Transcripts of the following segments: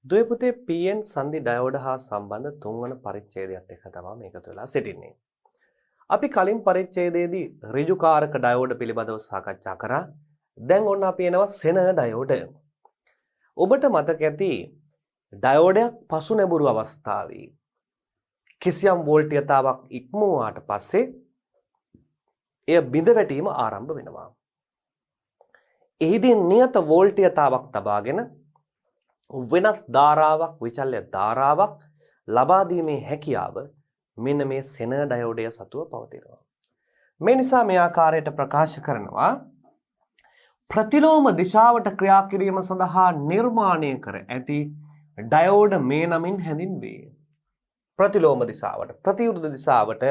දුවේ පුතේ PN සංදි ඩයෝඩ හා සම්බන්ධ තුන්වන පරිච්ඡේදයත් එක්ක තමයි මේකතු වෙලා සිටින්නේ. අපි කලින් පරිච්ඡේදයේදී ඍජුකාරක ඩයෝඩ පිළිබඳව සාකච්ඡා කරා. දැන් ඔන්න අපි එනවා සෙන ඩයෝඩ. ඔබට මතක ඇති ඩයෝඩයක් පසු නැඹුරු අවස්ථාවේ කිසියම් වෝල්ටීයතාවක් ඉක්මවුවාට පස්සේ එය බිඳ වැටීම ආරම්භ වෙනවා. එහිදී නියත වෝල්ටීයතාවක් තබාගෙන වෙනස් ධාරාවක් විචල්්‍ය ධාරාවක් ලබා දීමේ හැකියාව මෙන්න මේ සෙන ඩයෝඩය සතුව පවතිනවා. මේ නිසා මේ ආකාරයට ප්‍රකාශ කරනවා ප්‍රතිලෝම දිශාවට ක්‍රියා කිරීම සඳහා නිර්මාණය කර ඇති ඩයෝඩ මේ නමින් හැඳින්වේ. ප්‍රතිලෝම දිශාවට ප්‍රතිවිරුද්ධ දිශාවට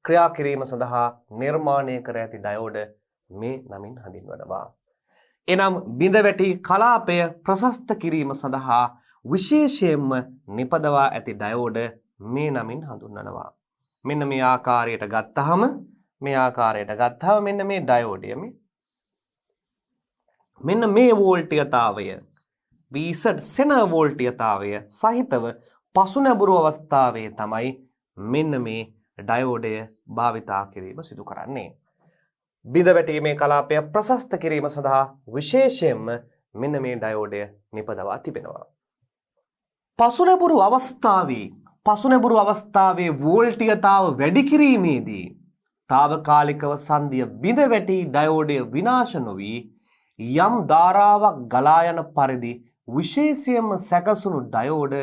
ක්‍රියා කිරීම සඳහා නිර්මාණය කර ඇති ඩයෝඩ මේ නමින් හඳුන්වනවා. එනම් බිඳ වැටි කලාපය ප්‍රශස්ත කිරීම සඳහා විශේෂයෙන්ම නිපදවා ඇති ඩයෝඩ මේ නමින් හඳුන්වනවා. මෙන්න මේ ආකාරයට ගත්තහම මෙන්න මේ ඩයෝඩය මෙන්න මේ වෝල්ටීයතාවය VZ සෙන වෝල්ටීයතාවය සහිතව පසු නැඹුරු අවස්ථාවේ තමයි මෙන්න මේ ඩයෝඩය භාවිතා කිරීම සිදු කරන්නේ. බිඳ වැටීමේ කලාපය ප්‍රශස්ත කිරීම සඳහා විශේෂයෙන්ම මෙන්න මේ ඩයෝඩය නිපදවා තිබෙනවා. පසු නැඹුරු අවස්ථාවේ වෝල්ටීයතාව වැඩි කිරීමේදී తాවකාලිකව සංදිය බිඳ වැටි ඩයෝඩය විනාශ නොවි යම් ධාරාවක් ගලා යන පරිදි විශේෂයෙන්ම සැකසුණු ඩයෝඩ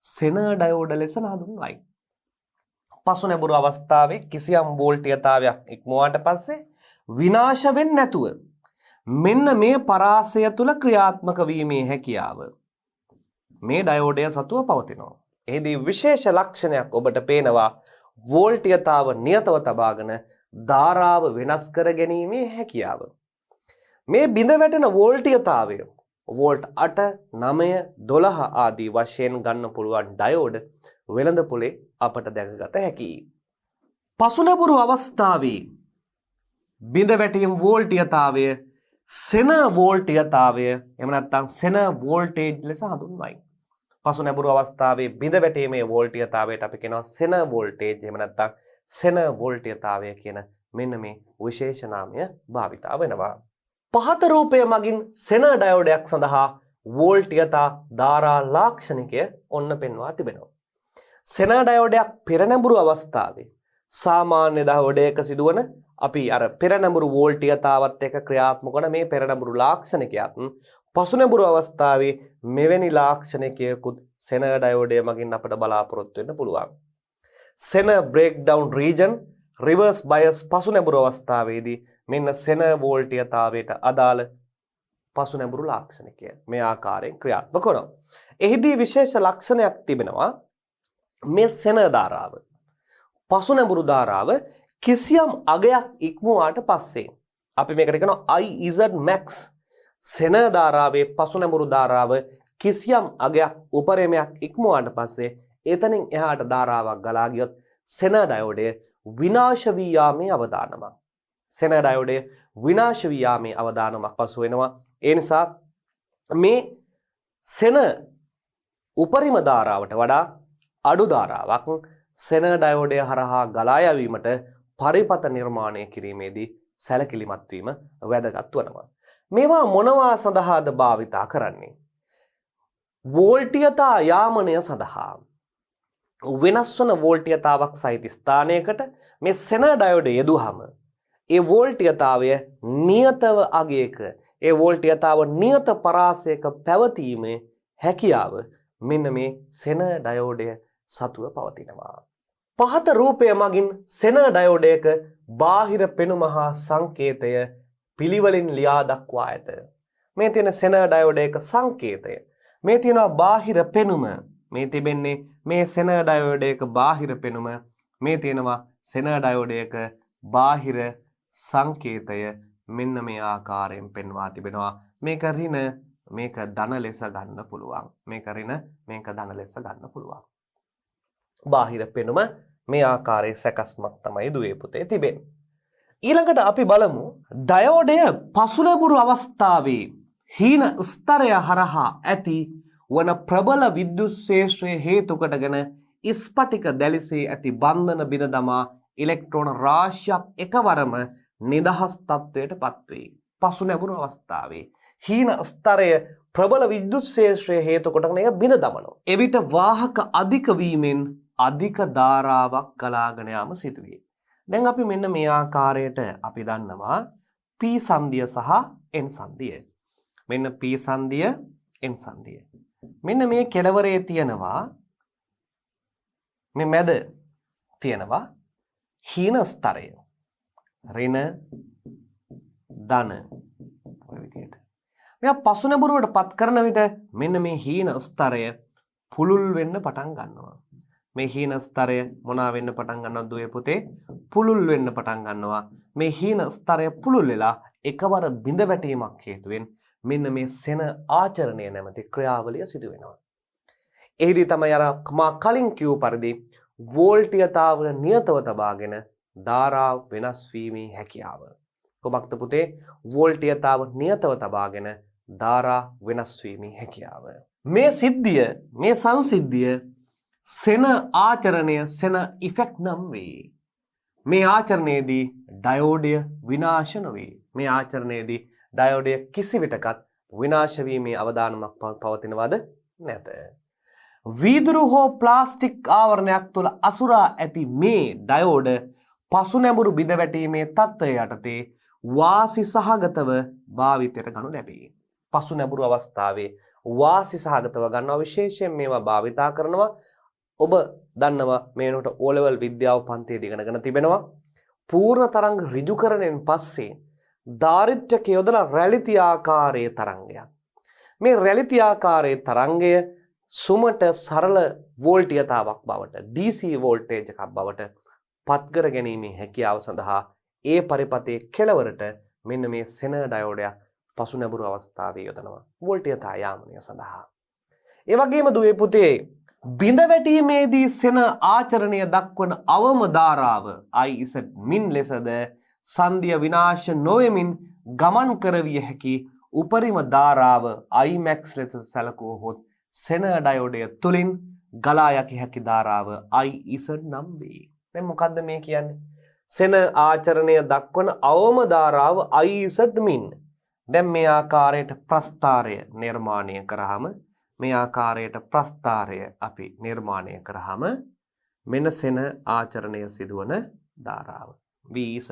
සෙන ඩයෝඩ ලෙස හඳුන්වයි. පසු නැඹුරු අවස්ථාවේ කිසියම් වෝල්ටීයතාවයක් ඉක්මවාට පස්සේ විනාශ වෙන්නේ නැතුව මෙන්න මේ පරාසය තුල ක්‍රියාත්මක වීමේ හැකියාව මේ ඩයෝඩය සතුව පවතිනවා. එහිදී විශේෂ ලක්ෂණයක් ඔබට පේනවා වෝල්ටීයතාව නියතව තබාගෙන ධාරාව වෙනස් කර ගැනීමේ හැකියාව. මේ බිඳ වැටෙන වෝල්ටීයතාවය වෝල්ට් 8, 9, 12 ආදී වශයෙන් ගන්න පුළුවන් ඩයෝඩ වෙළඳපොලේ අපට දැකගත හැකියි. පසු නැඹුරු අවස්ථාවේ බිඳ වැටීම් වෝල්ටීයතාවය සෙන වෝල්ටීයතාවය එහෙම නැත්නම් සෙන වෝල්ටේජ් ලෙස හඳුන්වයි. පසු නැඹුරු අවස්ථාවේ බිඳ වැටීමේ වෝල්ටීයතාවයට අපි කියනවා සෙන වෝල්ටේජ් එහෙම නැත්නම් සෙන වෝල්ටීයතාවය කියන මෙන්න මේ විශේෂ නාමය භාවිතා වෙනවා. පහත රූපය මගින් සෙන ඩයෝඩයක් සඳහා වෝල්ටීයතා ධාරා ලාක්ෂණිකය ඔන්න පෙන්වා තිබෙනවා. සෙන ඩයෝඩයක් පෙර නැඹුරු අවස්ථාවේ සාමාන්‍ය ඩයෝඩයක සිදුවන අපි අර පෙර නැඹුරු වෝල්ටීයතාවත් එක්ක ක්‍රියාත්මක වන මේ පෙර නැඹුරු ලාක්ෂණිකයත් පසු නැඹුරු අවස්ථාවේ මෙවැනි ලාක්ෂණිකයකුත් සෙන ඩයෝඩය මගින් අපට බලාපොරොත්තු වෙන්න පුළුවන්. සෙන බ්‍රේක්ඩවුන් රීජන් රිවර්ස් බයස් පසු නැඹුරු අවස්ථාවේදී මෙන්න සෙන වෝල්ටීයතාවයට අදාළ පසු නැඹුරු ලාක්ෂණිකය මේ ආකාරයෙන් ක්‍රියාත්මක වෙනවා. එහිදී විශේෂ ලක්ෂණයක් තිබෙනවා. මේ සෙන ධාරාව පසු නැඹුරු ධාරාව කිසියම් අගයක් ඉක්මුවාට පස්සේ අපි මේකට කියනවා IZ max සෙන ධාරාවේ පසු නැඹුරු ධාරාව කිසියම් අගයක් උපරිමයක් ඉක්මුවාට පස්සේ එතනින් එහාට ධාරාවක් ගලා ගියොත් සෙන ඩයෝඩය විනාශ වී යාමේ අවදානමක්. සෙන ඩයෝඩය විනාශ වී යාමේ අවදානමක් පසු වෙනවා. ඒ නිසා මේ සෙන උපරිම ධාරාවට වඩා අඩු ධාරාවක් සෙන ඩයෝඩය හරහා ගලා යවීමට පරිපත නිර්මාණය කිරීමේදී සැලකිලිමත් වීම වැදගත් වෙනවා. මේවා මොනවා සඳහාද භාවිතා කරන්නේ? වෝල්ටීයතා යාමනය සඳහා වෙනස් වන වෝල්ටීයතාවක් සහිත ස්ථානයකට මේ සෙන ඩයෝඩ යෙදුවහම ඒ වෝල්ටීයතාවය නියතව අගයක ඒ වෝල්ටීයතාව නියත පරාසයක පැවතීමේ හැකියාව මෙන්න මේ සෙන ඩයෝඩය සතුව පවතිනවා. පහත රූපය මගින් සෙන ඩයෝඩයක බාහිර පෙනුම හා සංකේතය පිළිවෙලින් ලියා දක්වා ඇත. මේ තියෙන සෙන ඩයෝඩයක සංකේතය. මේ තියෙනවා බාහිර පෙනුම. මේ තිබෙන්නේ මේ සෙන ඩයෝඩයක බාහිර පෙනුම. මේ තියෙනවා සෙන ඩයෝඩයක බාහිර සංකේතය මෙන්න මේ ආකාරයෙන් පෙන්වා තිබෙනවා. මේක ඍණ මේක ධන ලෙස ගන්න පුළුවන්. මේක ඍණ මේක ධන ලෙස ගන්න පුළුවන්. බාහිර පෙනුම මේ ආකාරයේ සැකස්මක් තමයි දුවේ පුතේ තිබෙන්නේ. ඊළඟට අපි බලමු ඩයෝඩය පසු නැඹුරු අවස්ථාවේ හීන ස්තරය හරහා ඇති වන ප්‍රබල විද්‍යුත් ශේෂ්ත්‍රයේ හේතු කොටගෙන ස්පටික දැලිසේ ඇති බන්ධන බිඳ දමා ඉලෙක්ට්‍රෝන රාශියක් එකවරම නිදහස් තත්වයට පත්වේ. පසු නැඹුරු අවස්ථාවේ හීන ස්තරය ප්‍රබල විද්‍යුත් ශේෂ්ත්‍රයේ හේතු කොටගෙන එය බිඳ දමනවා. එවිට වාහක අධික වීමෙන් අධික ධාරාවක් ගලාගෙන යාම සිදුවේ. දැන් අපි මෙන්න මේ ආකාරයට අපි දන්නවා P සංදිය සහ N සංදිය. මෙන්න P සංදිය N සංදිය. මෙන්න මේ කෙළවරේ තියෙනවා මේ මැද තියෙනවා හීන ස්තරය. ඍණ ධන ඔය විදිහට. මෙයා පසු නැඹුරුවට පත් කරන විට මෙන්න මේ හීන ස්තරය පුළුල් වෙන්න පටන් ගන්නවා. මේ හීන ස්තරය මොනවා වෙන්න පටන් ගන්නවද දුවේ පුතේ? පුළුල් වෙන්න පටන් ගන්නවා. මේ හීන ස්තරය පුළුල් වෙලා එකවර බිඳ වැටීමක් හේතුවෙන් මෙන්න මේ සෙන ආචරණය නැමැති ක්‍රියාවලිය සිදු වෙනවා. එහිදී තමයි අර මා කලින් කියූ පරිදි වෝල්ටීයතාව නියතව තබාගෙන ධාරාව වෙනස් වීමේ හැකියාව. කොහොමද පුතේ? වෝල්ටීයතාව නියතව තබාගෙන ධාරා වෙනස් වීමේ හැකියාව. මේ සිද්ධිය මේ සංසිද්ධිය සෙන ආචරණය සෙන ඉෆෙක්ට් නම් වේ. මේ ආචරණයේදී ඩයෝඩය විනාශ නොවේ. මේ ආචරණයේදී ඩයෝඩය කිසිවිටකත් විනාශ වීමේ අවදානමක් පවතිනවද නැත. වීදුරු හෝ ප්ලාස්ටික් ආවරණයක් තුළ අසුරා ඇති මේ ඩයෝඩ පසු නැඹුරු බිඳ වැටීමේ තත්ත්වය යටතේ වාසි සහගතව භාවිතයට ගනු ලැබේ. පසු නැඹුරු අවස්ථාවේ වාසි සහගතව ගන්නවා. විශේෂයෙන් මේවා භාවිතා කරනවා. ඔබ දන්නවා මේනට O level විද්‍යාව පන්තියේදී ඉගෙනගෙන තිබෙනවා. පූර්ණ තරංග ඍජුකරණයෙන් පස්සේ දාරිද්ර්යක යොදලා රැලිති ආකාරයේ තරංගයක්. මේ රැලිති ආකාරයේ තරංගය සුමට සරල වෝල්ටීයතාවක් බවට DC වෝල්ටේජ් එකක් බවට පත්කර ගැනීමේ හැකියාව සඳහා ඒ පරිපතේ කෙළවරට මෙන්න මේ සෙන ඩයෝඩයක් පසු නැඹුරු අවස්ථාවේ යොදනවා වෝල්ටීයතා යාමනය සඳහා. ඒ වගේම දුවේ පුතේ බිඳ වැටීමේදී සෙන ආචරණය දක්වන අවම ධාරාව IZ මින් ලෙසද සංදිය විනාශ නොවෙමින් ගමන් කරවිය හැකි උපරිම ධාරාව Imax ලෙස සැලකුවහොත් සෙන ඩයෝඩය තුලින් ගලා යකි හැකි ධාරාව IZ නම් වේ. දැන් මොකද්ද මේ කියන්නේ? සෙන ආචරණය දක්වන අවම ධාරාව IZ මින්. දැන් මේ ආකාරයට ප්‍රස්ථාරය නිර්මාණය කරාම මේ ආකාරයට ප්‍රස්ථාරය අපි නිර්මාණය කරාම මෙන්න සෙන ආචරණය සිදුවන ධාරාව VZ.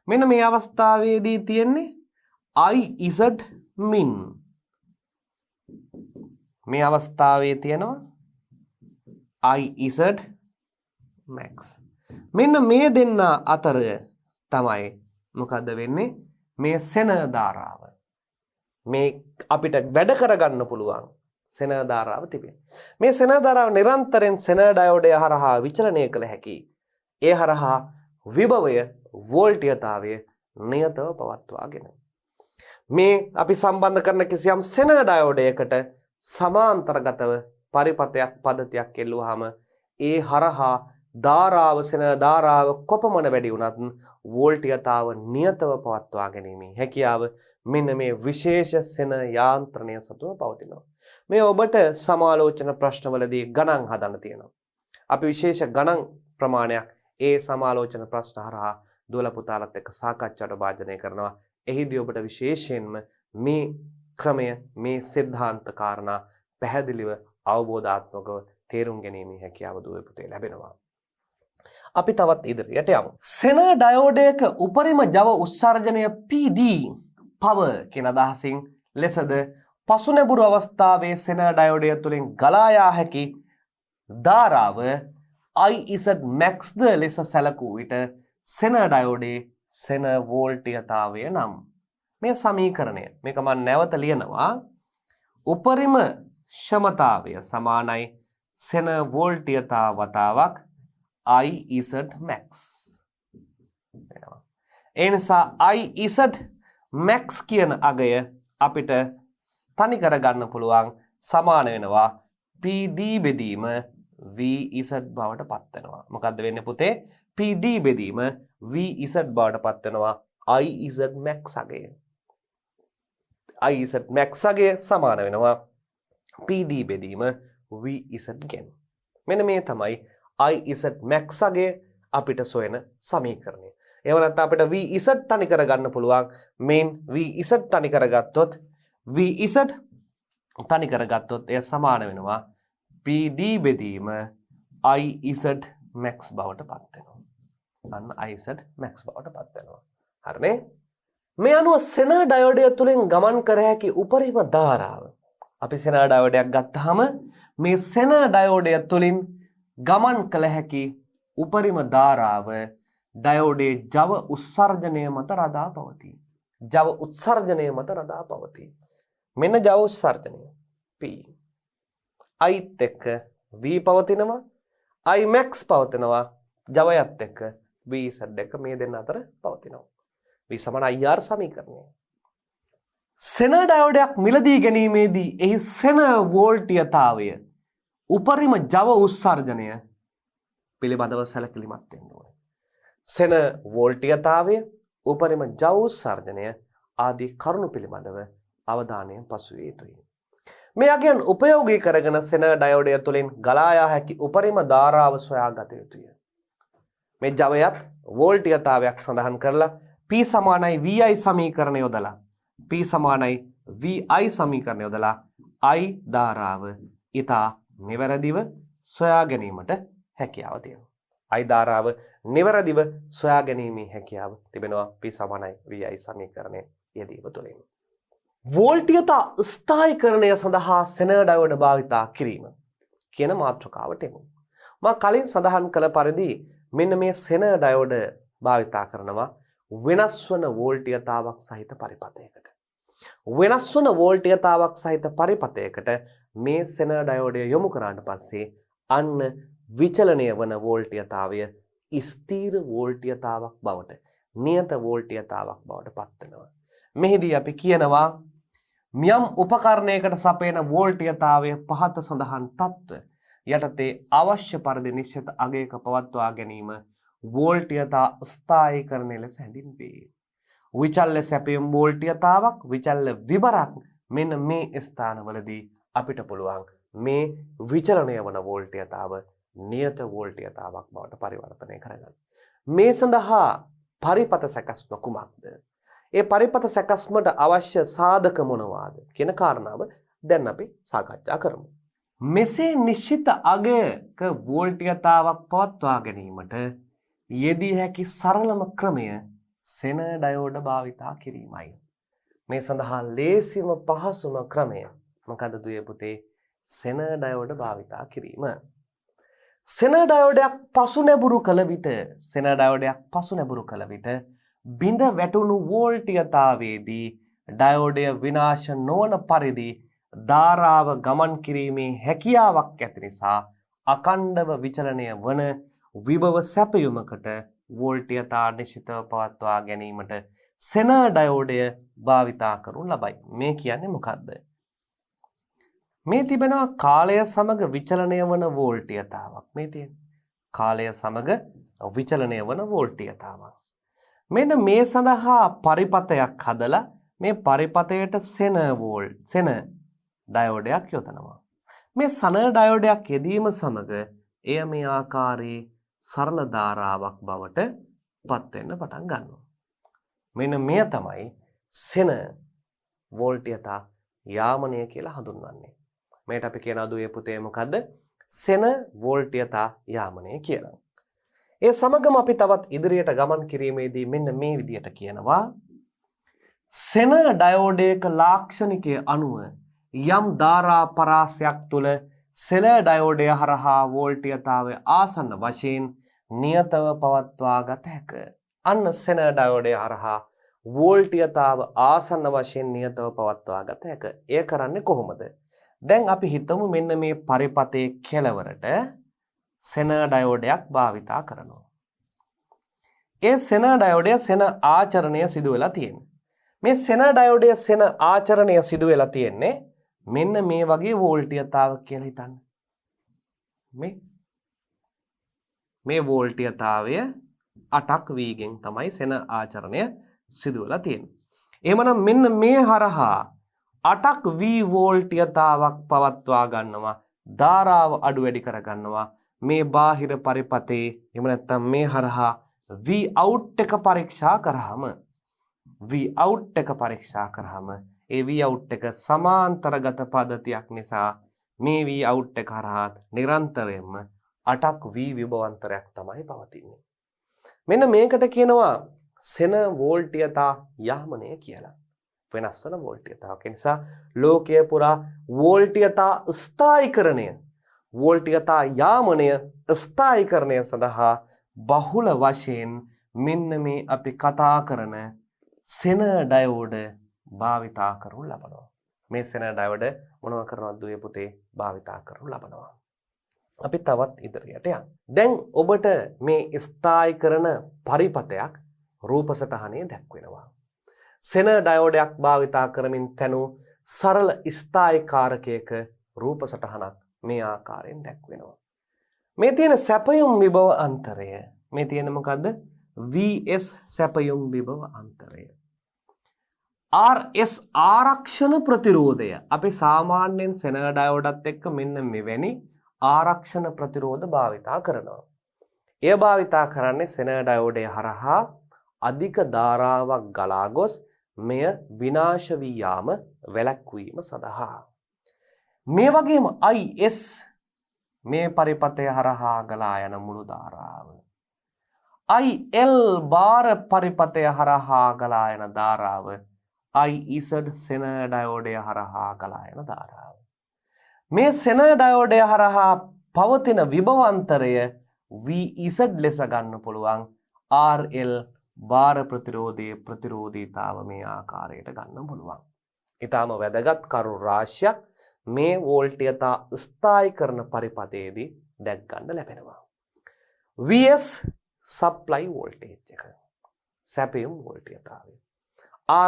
මෙන්න මේ අවස්ථාවේදී තියෙන්නේ IZ min. මේ අවස්ථාවේ තියෙනවා IZ max. මෙන්න මේ දෙන්න අතර තමයි මොකද්ද වෙන්නේ? මේ සෙන ධාරාව. මේ අපිට වැඩ කරගන්න පුළුවන් සෙන ධාරාව තිබෙනවා. මේ සෙන ධාරාව නිරන්තරයෙන් සෙන ඩයෝඩය හරහා විචලනය කළ හැකි. ඒ හරහා විභවය වෝල්ටීයතාවය නියතව පවත්වාගෙන මේ අපි සම්බන්ධ කරන කිසියම් සෙන ඩයෝඩයකට සමාන්තරගතව පරිපතයක් පද්ධතියක් එල්ලුවාම ඒ හරහා ධාරාව සෙන ධාරාව කොපමණ වැඩි වුණත් වෝල්ටීයතාව නියතව පවත්වා ගැනීමේ හැකියාව මෙන්න මේ විශේෂ සෙන යාන්ත්‍රණය සතුව පවතිනවා. මේ ඔබට සමාලෝචන ප්‍රශ්නවලදී ගණන් හදන්න තියෙනවා. අපි විශේෂ ගණන් ප්‍රමාණයක් ඒ සමාලෝචන ප්‍රශ්න හරහා දුවල පුතාලත් එක්ක සාකච්ඡාට භාජනය කරනවා. එහිදී ඔබට විශේෂයෙන්ම මේ ක්‍රමය මේ සිද්ධාන්ත කාරණා පැහැදිලිව අවබෝධාත්මකව තේරුම් ගැනීමේ හැකියාව දුවේ පුතේ ලැබෙනවා. අපි තවත් ඉදිරියට යමු. සෙන ඩයෝඩයක උපරිම ජව උත්සර්ජනය PD power කියන අදහසින් ලෙසද පසු නැඹුරු අවස්ථාවේ සෙන ඩයෝඩය තුලින් ගලා යා හැකි ධාරාව IZ max ද ලෙස සැලකූ විට සෙන ඩයෝඩේ සෙන වෝල්ටීයතාවය නම් මේ සමීකරණය මේක මම නැවත ලියනවා. උපරිම ක්ෂමතාවය සමානයි සෙන වෝල්ටීයතාව වතාවක් IZ max. ඒ නිසා IZ max කියන අගය අපිට තනි කරගන්න පුළුවන් සමාන වෙනවා PD බෙදීම VZ බවට පත් වෙනවා. මොකද්ද වෙන්නේ පුතේ? PD බෙදීම VZ බවට පත් වෙනවා IZ max අගය. IZ max අගය සමාන වෙනවා PD බෙදීම VZ ගෙන්. මෙන්න මේ තමයි IZ max ගේ අපිට සොයන සමීකරණය. එහෙම නැත්නම් අපිට VZ තනි කරගන්න පුළුවන්. මේන් VZ තනි කරගත්තොත් VZ තනි කරගත්තොත් එය සමාන වෙනවා PD බෙදීම IZ max බවට පත් වෙනවා. අන්න IZ max බවට පත් වෙනවා. හරිනේ? මේ අනුව සෙනර් ඩයෝඩය තුලින් ගමන් කර හැකි උපරිම ධාරාව. අපි සෙනර් ඩයෝඩයක් ගත්තාම මේ සෙනර් ඩයෝඩය තුලින් ගමන් කළ හැකි උපරිම ධාරාව ඩයෝඩයේ ජව උත්සර්ජනය මත රඳා පවතී. ජව උත්සර්ජනය මත රඳා පවතී. මෙන්න ජව උත්සර්ජනය P. Iත් එක්ක V පවතිනවා. I max පවතිනවා. ජවයත් එක්ක VZ එක මේ දෙන්න අතර පවතිනවා. V සමාන IR සමීකරණය. සෙනර් ඩයෝඩයක් මිලදී ගැනීමේදී එහි සෙනර් වෝල්ටීයතාවය උපරිම ජව උත්සර්ජනය පිළිබඳව සැලකිලිමත් වෙන්න ඕනේ. සෙනර් වෝල්ටීයතාවය උපරිම ජව උත්සර්ජනය ආදී කරුණු පිළිබඳව අවධානය පසු විය යුතුයි. මේ අගයන් උපයෝගී කරගෙන සෙනර් ඩයෝඩය තුළින් ගලා යා හැකි උපරිම ධාරාව සොයා ගත යුතුය. මේ ජවයත් වෝල්ටීයතාවයක් සඳහන් කරලා P සමානයි VI සමීකරණය යොදලා P සමානයි VI සමීකරණය යොදලා I ධාරාව ඊතා නිවැරදිව සොයා ගැනීමට හැකියාව තියෙනවා. I ධාරාව නිවැරදිව සොයා ගැනීමේ හැකියාව තිබෙනවා P සමානයි VI සමීකරණය යෙදීම තුළින්. වෝල්ටීයතා ස්ථායීකරණය සඳහා සෙනර් ඩයෝඩ භාවිතා කිරීම කියන මාතෘකාවට එමු. මා කලින් සඳහන් කළ පරිදි මෙන්න මේ සෙනර් ඩයෝඩ භාවිතා කරනවා වෙනස් වන වෝල්ටීයතාවක් සහිත පරිපථයකට. වෙනස් වන වෝල්ටීයතාවක් සහිත පරිපථයකට මේ සෙනර් ඩයෝඩය යොමු කරාට පස්සේ අන්න විචලනය වන වෝල්ටීයතාවය ස්ථීර වෝල්ටීයතාවක් බවට නියත වෝල්ටීයතාවක් බවට පත් වෙනවා. මෙහිදී අපි කියනවා යම් උපකරණයකට සපයන වෝල්ටීයතාවය පහත සඳහන් තත්ත්ව යටතේ අවශ්‍ය පරිදි නිශ්චිත අගයක පවත්වා ගැනීම වෝල්ටීයතා ස්ථායීකරණය ලෙස හැඳින්වේ. විචල්්‍ය සැපයුම් වෝල්ටීයතාවක් විචල්්‍ය විබරක් මෙන්න මේ ස්ථානවලදී අපිට පුළුවන් මේ විචලනය වන වෝල්ටීයතාව නියත වෝල්ටීයතාවක් බවට පරිවර්තනය කරගන්න. මේ සඳහා පරිපථ සැකස්ම කුමක්ද? ඒ පරිපථ සැකස්මට අවශ්‍ය සාධක මොනවාද කියන කාරණාව දැන් අපි සාකච්ඡා කරමු. මෙසේ නිශ්චිත අගයක වෝල්ටීයතාවක් පවත්වා ගැනීමට යෙදිය හැකි සරලම ක්‍රමය සෙනර් ඩයෝඩ භාවිතා කිරීමයි. මේ සඳහා ලේසිම පහසුම ක්‍රමය මොකද දුවේ පුතේ? සෙනර් ඩයෝඩ භාවිතා කිරීම. සෙනර් ඩයෝඩයක් පසු නැඹුරු කළ විට බිඳ වැටුණු වෝල්ටීයතාවයේදී ඩයෝඩය විනාශ නොවන පරිදි ධාරාව ගමන් කිරීමේ හැකියාවක් ඇති නිසා අඛණ්ඩව විචලනය වන විභව සැපයුමකට වෝල්ටීයතා නිශ්චිතව පවත්වා ගැනීමට සෙනර් ඩයෝඩය භාවිතා කරනු ලබයි. මේ කියන්නේ මොකක්ද? මේ තිබෙනවා කාලය සමග විචලනය වන වෝල්ටීයතාවක්. මේ තියෙන කාලය සමග විචලනය වන වෝල්ටීයතාවක්. මෙන්න මේ සඳහා පරිපථයක් හදලා මේ පරිපථයට සෙනර් ඩයෝඩයක් යොදනවා. මේ සෙනර් ඩයෝඩයක් යෙදීම සමග එය මේ ආකාරයේ සරල ධාරාවක් බවට පත් වෙන්න පටන් ගන්නවා. මෙන්න මෙය තමයි සෙනර් වෝල්ටීයතා යාමනය කියලා හඳුන්වන්නේ. මේට අපි කියනවා දුවේ පුතේ මොකද්ද? සෙනර් වෝල්ටීයතා යාමනය කියලා. ඒ සමගම අපි තවත් ඉදිරියට ගමන් කිරීමේදී මෙන්න මේ විදියට කියනවා සෙනර් ඩයෝඩයක ලාක්ෂණිකය අනුව යම් ධාරා පරාසයක් තුළ සෙනර් ඩයෝඩය හරහා වෝල්ටීයතාවය ආසන්න වශයෙන් නියතව පවත්වා ගත හැක. අන්න සෙනර් ඩයෝඩය හරහා වෝල්ටීයතාව ආසන්න වශයෙන් නියතව පවත්වා ගත හැක. එය කරන්නේ කොහොමද? දැන් අපි හිතමු මෙන්න මේ පරිපථයේ කෙළවරට සෙනර් ඩයෝඩයක් භාවිතා කරනවා. ඒ සෙනර් ඩයෝඩය සෙනර් ආචරණය සිදු වෙලා තියෙන්නේ. මේ සෙනර් ඩයෝඩය සෙනර් ආචරණය සිදු වෙලා තියෙන්නේ මෙන්න මේ වගේ වෝල්ටීයතාවක් කියලා හිතන්න. මේ වෝල්ටීයතාවය 8ක් වීගෙන් තමයි සෙනර් ආචරණය සිදු වෙලා තියෙන්නේ. එහෙමනම් මෙන්න මේ හරහා 8ක් V වෝල්ට්‍යතාවක් පවත්වා ගන්නවා. ධාරාව අඩු වැඩි කර ගන්නවා. මේ බාහිර පරිපතේ එහෙම නැත්නම් මේ හරහා V out එක පරීක්ෂා කරාම ඒ V out එක සමාන්තරගත පද්ධතියක් නිසා මේ V out එක හරහා නිරන්තරයෙන්ම 8ක් V විභවාන්තරයක් තමයි පවතින්නේ. මෙන්න මේකට කියනවා සෙන වෝල්ට්‍යතා යාමනය කියලා. වෙනස් වන වෝල්ට්‍යතාවක්. ඒ නිසා ලෝකයේ පුරා වෝල්ට්‍යතා ස්ථායීකරණය, වෝල්ට්‍යතා යාමනය ස්ථායීකරණය සඳහා බහුල වශයෙන් මෙන්න මේ අපි කතා කරන සෙන ඩයෝඩ භාවිතා කරනු ලබනවා. මේ සෙන ඩයෝඩ මොනව කරනවද දුවේ පුතේ? භාවිතා කරනු ලබනවා. අපි තවත් ඉදිරියට යමු. දැන් ඔබට මේ ස්ථායීකරණ පරිපතයක් රූප සටහනේ දැක්වෙනවා. සෙන ඩයෝඩයක් භාවිතා කරමින් තනු සරල ස්ථායීකාරකයක රූප සටහනක් මේ ආකාරයෙන් දැක්වෙනවා. මේ තියෙන සැපයුම් විභව අන්තරය, මේ තියෙන මොකද්ද? VS සැපයුම් විභව අන්තරය. RS ආරක්ෂණ ප්‍රතිරෝධය. අපි සාමාන්‍යයෙන් සෙන ඩයෝඩත් එක්ක මෙන්න මෙවැනි ආරක්ෂණ ප්‍රතිරෝධ භාවිතා කරනවා. එය භාවිතා කරන්නේ සෙන ඩයෝඩය හරහා අධික ධාරාවක් ගලා ගොස් මෙය විනාශ වී යාම වැළැක්වීම සඳහා. මේ වගේම IS මේ පරිපතය හරහා ගලා යන මුළු ධාරාව. IL බාර පරිපතය හරහා ගලා යන ධාරාව. IZ සෙන ඩයෝඩය හරහා ගලා යන ධාරාව. මේ සෙන ඩයෝඩය හරහා පවතින විභවාන්තරය VZ ලෙස ගන්න පුළුවන්. RL බාර ප්‍රතිරෝධයේ ප්‍රතිරෝධීතාව මේ ආකාරයට ගන්න පුළුවන්. ඊටාම වැදගත් කරුණු රාශියක් මේ වෝල්ට්‍යතා ස්ථායීකරණ පරිපතයේදී දැක් ගන්න ලැබෙනවා. VS සප්ලයි වෝල්ටේජ් එක, සැපයුම් වෝල්ට්‍යතාවය.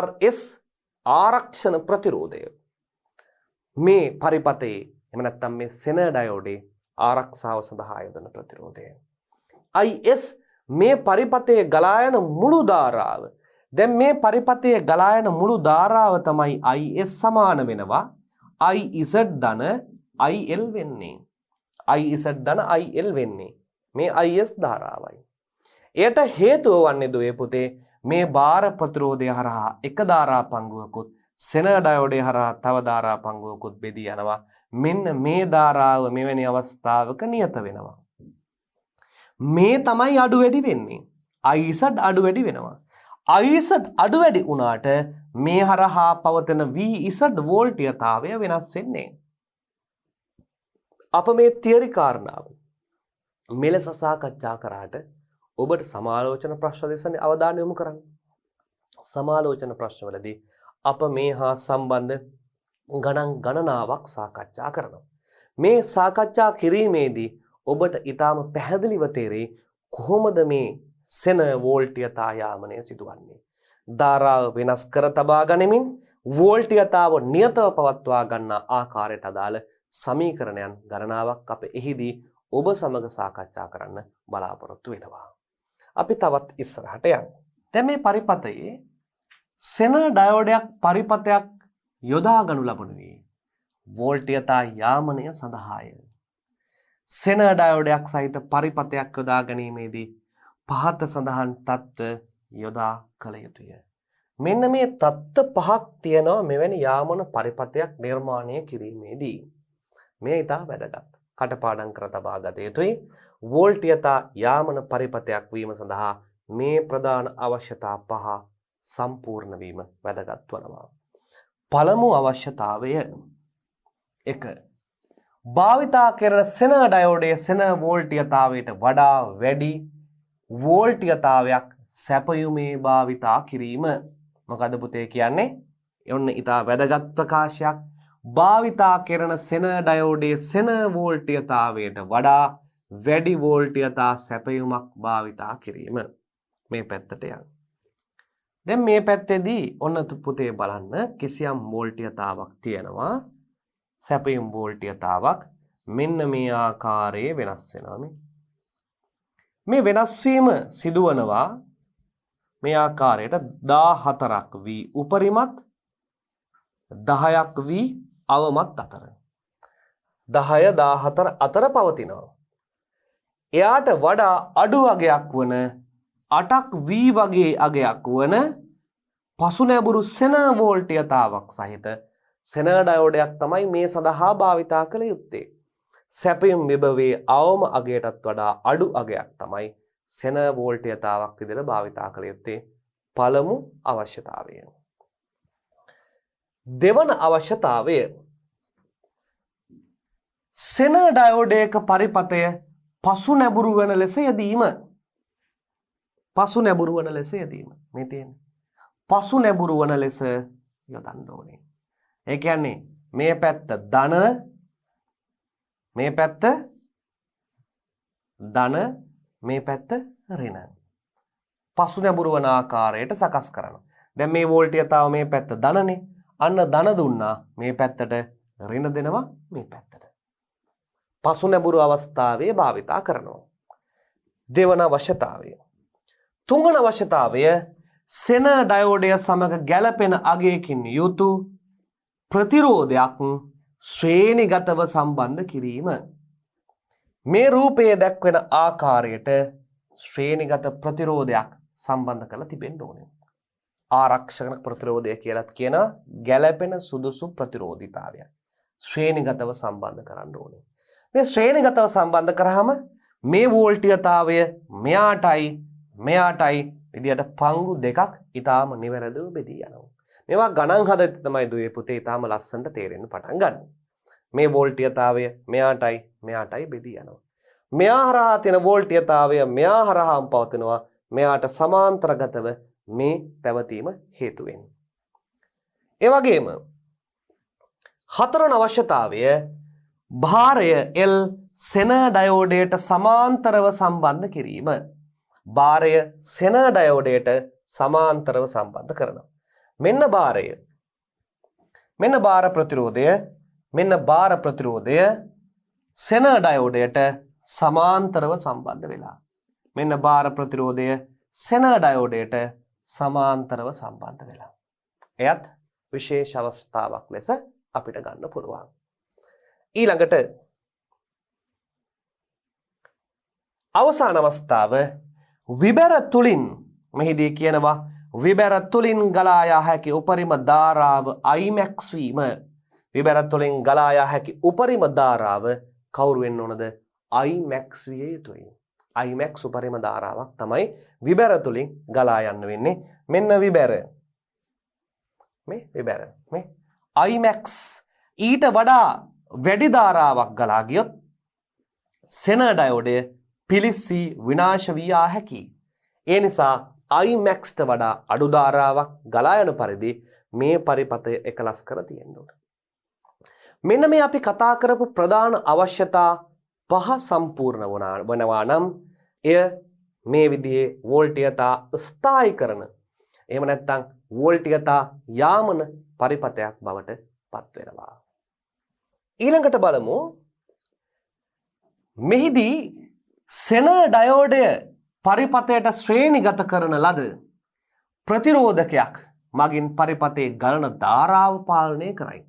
RS ආරක්ෂණ ප්‍රතිරෝධය, මේ පරිපතේ එහෙම නැත්නම් මේ සෙන ඩයෝඩේ ආරක්ෂාව සඳහා යොදන ප්‍රතිරෝධය. IS මේ පරිපතේ ගලා යන මුළු ධාරාව. දැන් මේ පරිපතේ ගලා යන මුළු ධාරාව තමයි IS සමාන වෙනවා IZ ධන IL වෙන්නේ. IZ ධන IL වෙන්නේ මේ IS ධාරාවයි. එයට හේතුව වන්නේ දුවේ පුතේ මේ බාර ප්‍රතිරෝධය හරහා එක ධාරා පංගුවකුත් සෙන ඩයෝඩය හරහා තව ධාරා පංගුවකුත් බෙදී යනවා. මෙන්න මේ ධාරාව මෙවැනි අවස්ථාවක නියත වෙනවා. මේ තමයි අඩු වැඩි වෙන්නේ. IZ අඩු වැඩි වෙනවා. IZ අඩු වැඩි වුණාට මේ හරහා පවතන VZ වෝල්ට්‍යතාවය වෙනස් වෙන්නේ. අප මේ තියරි කාරණාව මෙලෙස සාකච්ඡා කරාට ඔබට සමාලෝචන ප්‍රශ්න දෙසනේ අවධානය යොමු කරන්න. සමාලෝචන ප්‍රශ්නවලදී අප මේ හා සම්බන්ධ ගණනාවක් සාකච්ඡා කරනවා. මේ සාකච්ඡා කිරීමේදී ඔබට ඊටාම පැහැදිලිව තේරෙයි කොහොමද මේ සෙන වෝල්ට්‍යතා යාමනය සිදුවන්නේ. ධාරාව වෙනස් කර තබා ගනිමින් වෝල්ට්‍යතාව නියතව පවත්වා ගන්නා ආකාරයට අදාළ සමීකරණයන් ගණනාවක් අප එහිදී ඔබ සමග සාකච්ඡා කරන්න බලාපොරොත්තු වෙනවා. අපි තවත් ඉස්සරහට යමු. දැන් මේ පරිපතයේ සෙන ඩයෝඩයක් පරිපතයක් යොදා ගනු ලබනුවේ වෝල්ට්‍යතා යාමනය සඳහාය. සෙන ඩයෝඩයක් සහිත පරිපතයක් යොදා ගැනීමේදී පහත සඳහන් තත්ත්ව යොදා කළ යුතුය. මෙන්න මේ තත්ත්ව පහක් තියෙනවා මෙවැනි යාමන පරිපතයක් නිර්මාණය කිරීමේදී. මේ ඉතා වැදගත්. කටපාඩම් කර තබා ගත යුතුයි. වෝල්ට්‍යතා යාමන පරිපතයක් වීම සඳහා මේ ප්‍රධාන අවශ්‍යතා පහ සම්පූර්ණ වීම වැදගත් වනවා. පළමු අවශ්‍යතාවය 1. භාවිතා කරන සෙන ඩයෝඩයේ සෙන වෝල්ට්‍යතාවයට වඩා වැඩි වෝල්ට්‍යතාවයක් සැපයුමේ භාවිතා කිරීම. මොකද පුතේ කියන්නේ? ඔන්න ඉතා වැදගත් ප්‍රකාශයක්. භාවිතා කරන සෙන ඩයෝඩයේ සෙන වෝල්ට්‍යතාවයට වඩා වැඩි වෝල්ට්‍යතා සැපයුමක් භාවිතා කිරීම. මේ පැත්තට යන්න. දැන් මේ පැත්තේදී ඔන්න පුතේ බලන්න කිසියම් වෝල්ට්‍යතාවක් තියෙනවා. සැපයුම් වෝල්ට්‍යතාවක් මෙන්න මේ ආකාරයේ වෙනස් වෙනවා. මේ වෙනස් වීම සිදුවනවා මේ ආකාරයට 14ක් V උපරිමත් 10ක් වී අවමත් අතර 10 14 අතර පවතිනවා. එයාට වඩා අඩු අගයක් වන 8ක් වී වගේ අගයක් වන පසුනැඹුරු සෙන වෝල්ටීයතාවක් සහිත සෙන ඩයෝඩයක් තමයි මේ සඳහා භාවිතා කළ යුත්තේ. සැපයුම් විභවයේ අවම අගයටත් වඩා අඩු අගයක් තමයි සෙන වෝල්ටීයතාවක් විදිහට භාවිතා කළ යුත්තේ. පළමු අවශ්‍යතාවය. දෙවන අවශ්‍යතාවය සෙන ඩයෝඩයක පරිපතය පසුනැඹුරු වන ලෙස යෙදීම. පසුනැඹුරු වන ලෙස යෙදීම. මේ තියෙන්නේ පසුනැඹුරු වන ලෙස යොදන්න ඕනේ. ඒ කියන්නේ මේ පැත්ත ධන මේ පැත්ත ධන මේ පැත්ත ඍණ. පසුනැඹුරු වන ආකාරයට සකස් කරනවා. දැන් මේ වෝල්ටීයතාව මේ පැත්ත ධනනේ. අන්න ධන දුන්නා මේ පැත්තට ඍණ දෙනවා මේ පැත්තට. පසුනැඹුරු අවස්ථාවේ භාවිතා කරනවා. දෙවන අවශ්‍යතාවය. තුන්වන අවශ්‍යතාවය සෙන ඩයෝඩය සමග ගැළපෙන අගයකින් යුතු ප්‍රතිරෝධයක් ශ්‍රේණිගතව සම්බන්ධ කිරීම. මේ රූපයේ දැක්වෙන ආකාරයට ශ්‍රේණිගත ප්‍රතිරෝධයක් සම්බන්ධ කරලා තිබෙන්න ඕනේ. ආරක්ෂක ප්‍රතිරෝධය කියලාත් කියන ගැළපෙන සුදුසු ප්‍රතිරෝධිතාවය ශ්‍රේණිගතව සම්බන්ධ කරන්න ඕනේ. මේ ශ්‍රේණිගතව සම්බන්ධ කරාම මේ වෝල්ටීයතාවය මෙයාටයි විදියට පංගු දෙකක් ඊටාම නිවැරදිව බෙදී යනවා. මේවා ගණන් හදද්දී තමයි දුවේ පුතේ ඊටාම ලස්සනට තේරෙන්න පටන් ගන්න. මේ වෝල්ටීයතාවය මෙයාටයි බෙදී යනවා. මෙයා හරහා තියෙන වෝල්ටීයතාවය මෙයා හරහාම පවතිනවා. මෙයාට සමාන්තරගතව මේ පැවතීම හේතු වෙන්නේ. ඒ වගේම හතරවන අවශ්‍යතාවය භාරය L සෙන ඩයෝඩයට සමාන්තරව සම්බන්ධ කිරීම. භාරය සෙන ඩයෝඩයට සමාන්තරව සම්බන්ධ කරනවා. මෙන්න භාරය. මෙන්න භාර ප්‍රතිරෝධය. මෙන්න භාර ප්‍රතිරෝධය සෙන ඩයෝඩයට සමාන්තරව සම්බන්ධ වෙලා. මෙන්න භාර ප්‍රතිරෝධය සෙන ඩයෝඩයට සමාන්තරව සම්බන්ධ වෙලා. එයත් විශේෂ අවස්ථාවක් ලෙස අපිට ගන්න පුළුවන්. ඊළඟට අවසාන අවස්ථාව විබර තුලින් මෙහිදී කියනවා විබර තුලින් ගලා යා හැකි උපරිම ධාරාව Imax වීම. විබර තුලින් ගලා යා හැකි උපරිම ධාරාව කවුරු වෙන්න ඕනද? Imax විය යුතුයි. Imax උපරිම ධාරාවක් තමයි විබර තුලින් ගලා යන්න වෙන්නේ. මෙන්න විබර. මේ විබර. මේ Imax ඊට වඩා වැඩි ධාරාවක් ගලා ගියොත් සෙන ඩයෝඩය පිලිස්සී විනාශ වී යා හැකියි. ඒ නිසා Imaxට වඩා අඩු ධාරාවක් ගලා යන පරිදි මේ පරිපතය එකලස් කර තියෙන්න ඕන. මෙන්න මේ අපි කතා කරපු ප්‍රධාන අවශ්‍යතා 5 සම්පූර්ණ වනවා නම් එය මේ විදිහේ වෝල්ටීයතා ස්ථායි කරන එහෙම නැත්නම් වෝල්ටීයතා යාමන පරිපතයක් බවට පත් වෙනවා. ඊළඟට බලමු මෙහිදී සෙන ඩයෝඩය පරිපතයට ශ්‍රේණිගත කරන ලද ප්‍රතිරෝධකයක් මගින් පරිපතේ ගලන ධාරාව පාලනය කරයි.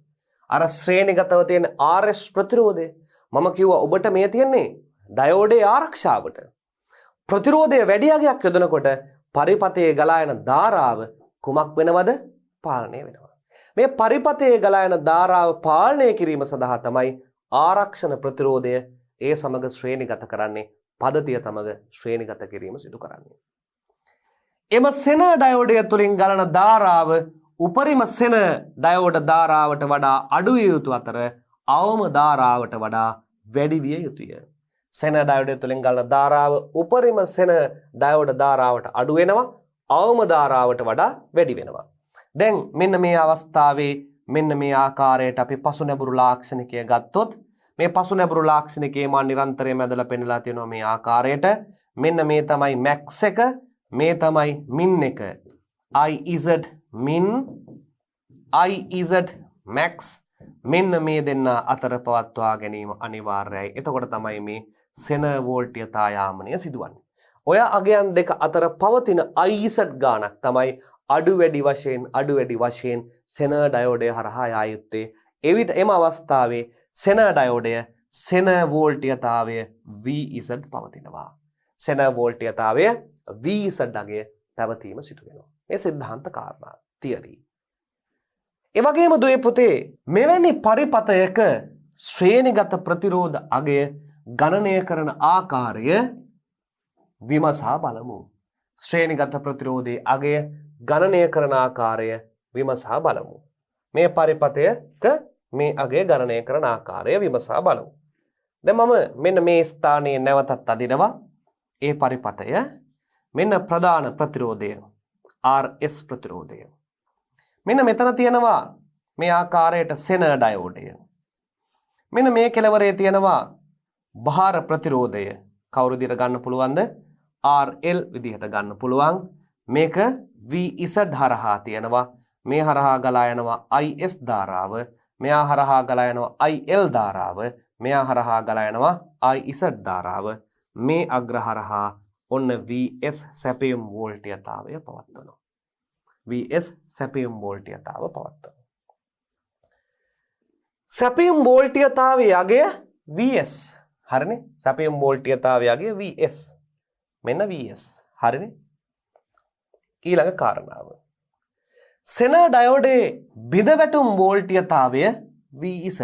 අර ශ්‍රේණිගතව තියෙන RS ප්‍රතිරෝධය මම කිව්වා ඔබට මේ තියෙන්නේ ඩයෝඩේ ආරක්ෂාවට. ප්‍රතිරෝධය වැඩි අගයක් යොදනකොට පරිපතේ ගලා යන ධාරාව කුමක් වෙනවද? පාලනය වෙනවා. මේ පරිපතේ ගලා යන ධාරාව පාලනය කිරීම සඳහා තමයි ආරක්ෂණ ප්‍රතිරෝධය ඒ සමග ශ්‍රේණිගත කරන්නේ. පද්ධතිය තමග ශ්‍රේණිගත කිරීම සිදු කරන්නේ. එම සෙන ඩයෝඩය තුලින් ගලන ධාරාව උපරිම සෙන ඩයෝඩ ධාරාවට වඩා අඩු විය යුතු අතර අවම ධාරාවට වඩා වැඩි විය යුතුය. සෙන ඩයෝඩය තුලින් ගලන ධාරාව උපරිම සෙන ඩයෝඩ ධාරාවට අඩු වෙනවා, අවම ධාරාවට වඩා වැඩි වෙනවා. දැන් මෙන්න මේ අවස්ථාවේ මෙන්න මේ ආකාරයට අපි පසුනැඹුරු ලාක්ෂණිකය ගත්තොත් මේ පසුනැඹුරු ලාක්ෂණිකේ මා නිරන්තරයෙන්ම ඇදලා පෙන්නලා තියෙනවා මේ ආකාරයට. මෙන්න මේ තමයි max එක, මේ තමයි min එක. IZ min, IZ max. මෙන්න මේ දෙන්න අතර පවත්වා ගැනීම අනිවාර්යයි. එතකොට තමයි මේ සෙන වෝල්ටීයතා යාමනය සිදුවන්නේ. ඔය අගයන් දෙක අතර පවතින IZ ගානක් තමයි අඩු වැඩි වශයෙන් සෙන ඩයෝඩය හරහා යා යුත්තේ. එවිට එම අවස්ථාවේ සෙන ඩයෝඩය සෙන වෝල්ටීයතාවය Vz පවතිනවා. සෙන වෝල්ටීයතාවය Vz අගය පැවතීම සිදු වෙනවා. මේ සිද්ධාන්ත කාරණා තියරි. ඒ වගේම දුවේ පුතේ මෙවැනි පරිපතයක ශ්‍රේණිගත ප්‍රතිරෝධ අගය ගණනය කරන ආකාරය විමසා බලමු. ශ්‍රේණිගත ප්‍රතිරෝධයේ අගය ගණනය කරන ආකාරය විමසා බලමු. මේ පරිපතයක මේ අගය ගණනය කරන ආකාරය විමසා බලමු. දැන් මම මෙන්න මේ ස්ථානයේ නැවතත් අදිනවා. ඒ පරිපතය මෙන්න ප්‍රධාන ප්‍රතිරෝධය RS ප්‍රතිරෝධය. මෙන්න මෙතන තියෙනවා මේ ආකාරයට සෙන ඩයෝඩය. මෙන්න මේ කෙළවරේ තියෙනවා භාර ප්‍රතිරෝධය. කවුරු විදිහට ගන්න පුළුවන්ද? RL විදිහට ගන්න පුළුවන්. මේක VZ හරහා තියෙනවා. මේ හරහා ගලා යනවා IS ධාරාව. මෙයා හරහා ගලා යනවා IL ධාරාව. මෙයා හරහා ගලා යනවා IZ ධාරාව. මේ අග්‍ර හරහා ඔන්න VS සැපයුම් වෝල්ටීයතාවය පවත්වනවා. VS සැපයුම් වෝල්ටීයතාව පවත්වනවා. සැපයුම් වෝල්ටීයතාවයේ අගය VS. හරිනේ? සැපයුම් වෝල්ටීයතාවයේ අගය VS. මෙන්න VS. හරිනේ? ඊළඟ කාරණාව. සෙන ඩයෝඩේ බිඳවැටුම් වෝල්ටීයතාවය VZ.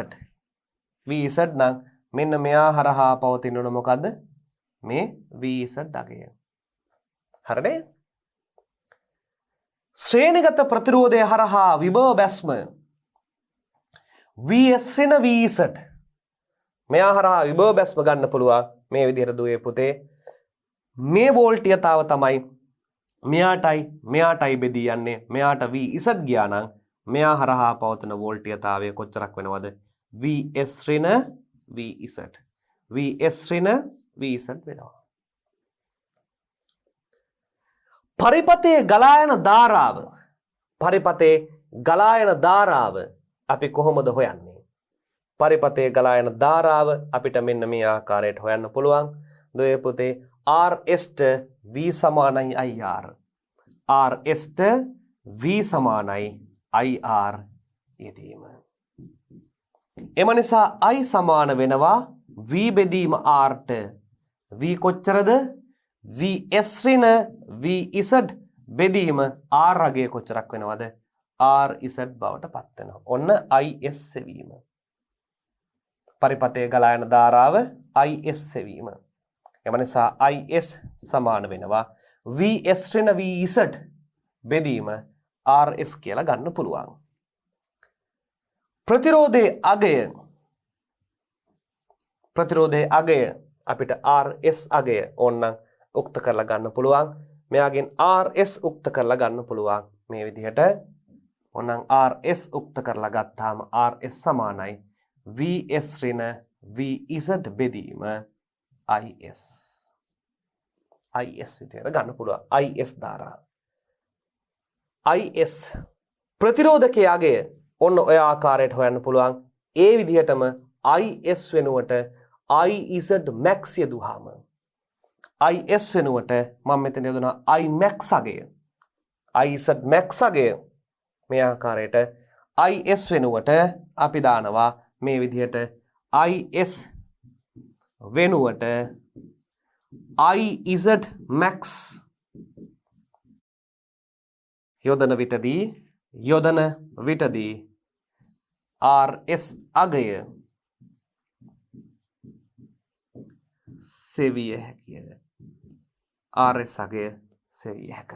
VZ නම් මෙන්න මෙයා හරහා පවතින මොකද්ද? මේ VZ අගය. හරිනේ? ශ්‍රේණිගත ප්‍රතිරෝධය හරහා විභව බැස්ම VS ඍණ VZ. මෙයා හරහා විභව බැස්ම ගන්න පුළුවන් මේ විදිහට දුවේ පුතේ. මේ වෝල්ටීයතාව තමයි මෙයාටයි බෙදී යන්නේ. මෙයාට VZ ගියා නම් මෙයා හරහා පවතින වෝල්ටීයතාවය කොච්චරක් වෙනවද? VS ඍණ VZ. VS ඍණ VZ වෙනවා. පරිපතේ ගලා යන ධාරාව අපි කොහොමද හොයන්නේ? පරිපතේ ගලා යන ධාරාව අපිට මෙන්න මේ ආකාරයට හොයන්න පුළුවන්. දුවේ පුතේ RS ට V සමානයි IR. RS ට V සමානයි IR යෙදීම. එම නිසා I සමාන වෙනවා V බෙදීම R ට. V කොච්චරද? VS ඍණ VZ බෙදීම R අගය කොච්චරක් වෙනවද? RZ බවට පත් වෙනවා. ඔන්න IS සෙවීම. පරිපතේ ගලා යන ධාරාව IS සෙවීම. එම නිසා IS සමාන වෙනවා VS ඍණ VZ බෙදීම RS කියලා ගන්න පුළුවන්. ප්‍රතිරෝධයේ අගය අපිට RS අගය ඕනනම් උක්ත කරලා ගන්න පුළුවන්. මෙයාගෙන් RS උක්ත කරලා ගන්න පුළුවන් මේ විදිහට. ඕනනම් RS උක්ත කරලා ගත්තාම RS සමානයි VS ඍණ VZ බෙදීම IS. IS විදිහට ගන්න පුළුවන්. IS ධාරාව. IS ප්‍රතිරෝධකයේ අගය ඔන්න ඔය ආකාරයට හොයන්න පුළුවන්. ඒ විදිහටම IS වෙනුවට IZ max යදුවාම IS වෙනුවට මම මෙතන යොදනවා Imax අගය. IZ max අගය මේ ආකාරයට IS වෙනුවට අපි දානවා මේ විදිහට IS වෙනුවට IZ max යොදන විටදී RS අගය සෙවිය හැකිය. RS අගය සෙවිය හැක.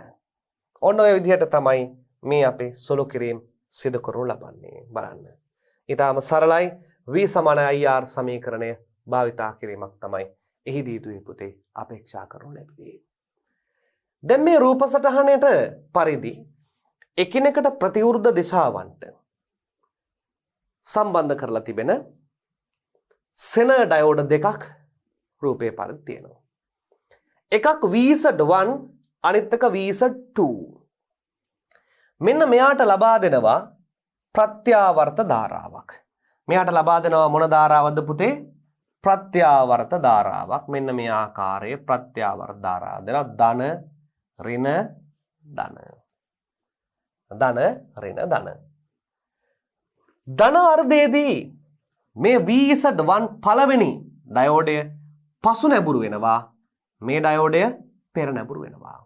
ඔන්න ඔය විදිහට තමයි මේ අපේ සුළු කිරීම සිදු කරනු ලබන්නේ. බලන්න. ඊටාම සරලයි. V සමාන IR සමීකරණය භාවිතා කිරීමක් තමයි එහිදී දුවේ පුතේ අපේක්ෂා කරනු ලැබුවේ. දැන් මේ රූප සටහනට පරිදි එකිනෙකට ප්‍රතිවෘද්ධ දිශාවන්ට සම්බන්ධ කරලා තිබෙන සෙන ඩයෝඩ දෙකක් රූපේ පරිදි තියෙනවා. එකක් VZ1 අනිත් එක VZ2. මෙන්න මෙයාට ලබා දෙනවා ප්‍රත්‍යාවර්ත ධාරාවක්. මෙයාට ලබා දෙනවා මොන ධාරාවක්ද පුතේ? ප්‍රත්‍යාවර්ත ධාරාවක්. මෙන්න මේ ආකාරයේ ප්‍රත්‍යාවර්ත ධාරාව දෙනවා. ධන ඍණ ධන. ධන ඍණ ධන. ධන අර්ධයේදී මේ VZ1 පළවෙනි ඩයෝඩය පසු නැඹුරු වෙනවා. මේ ඩයෝඩය පෙර නැඹුරු වෙනවා.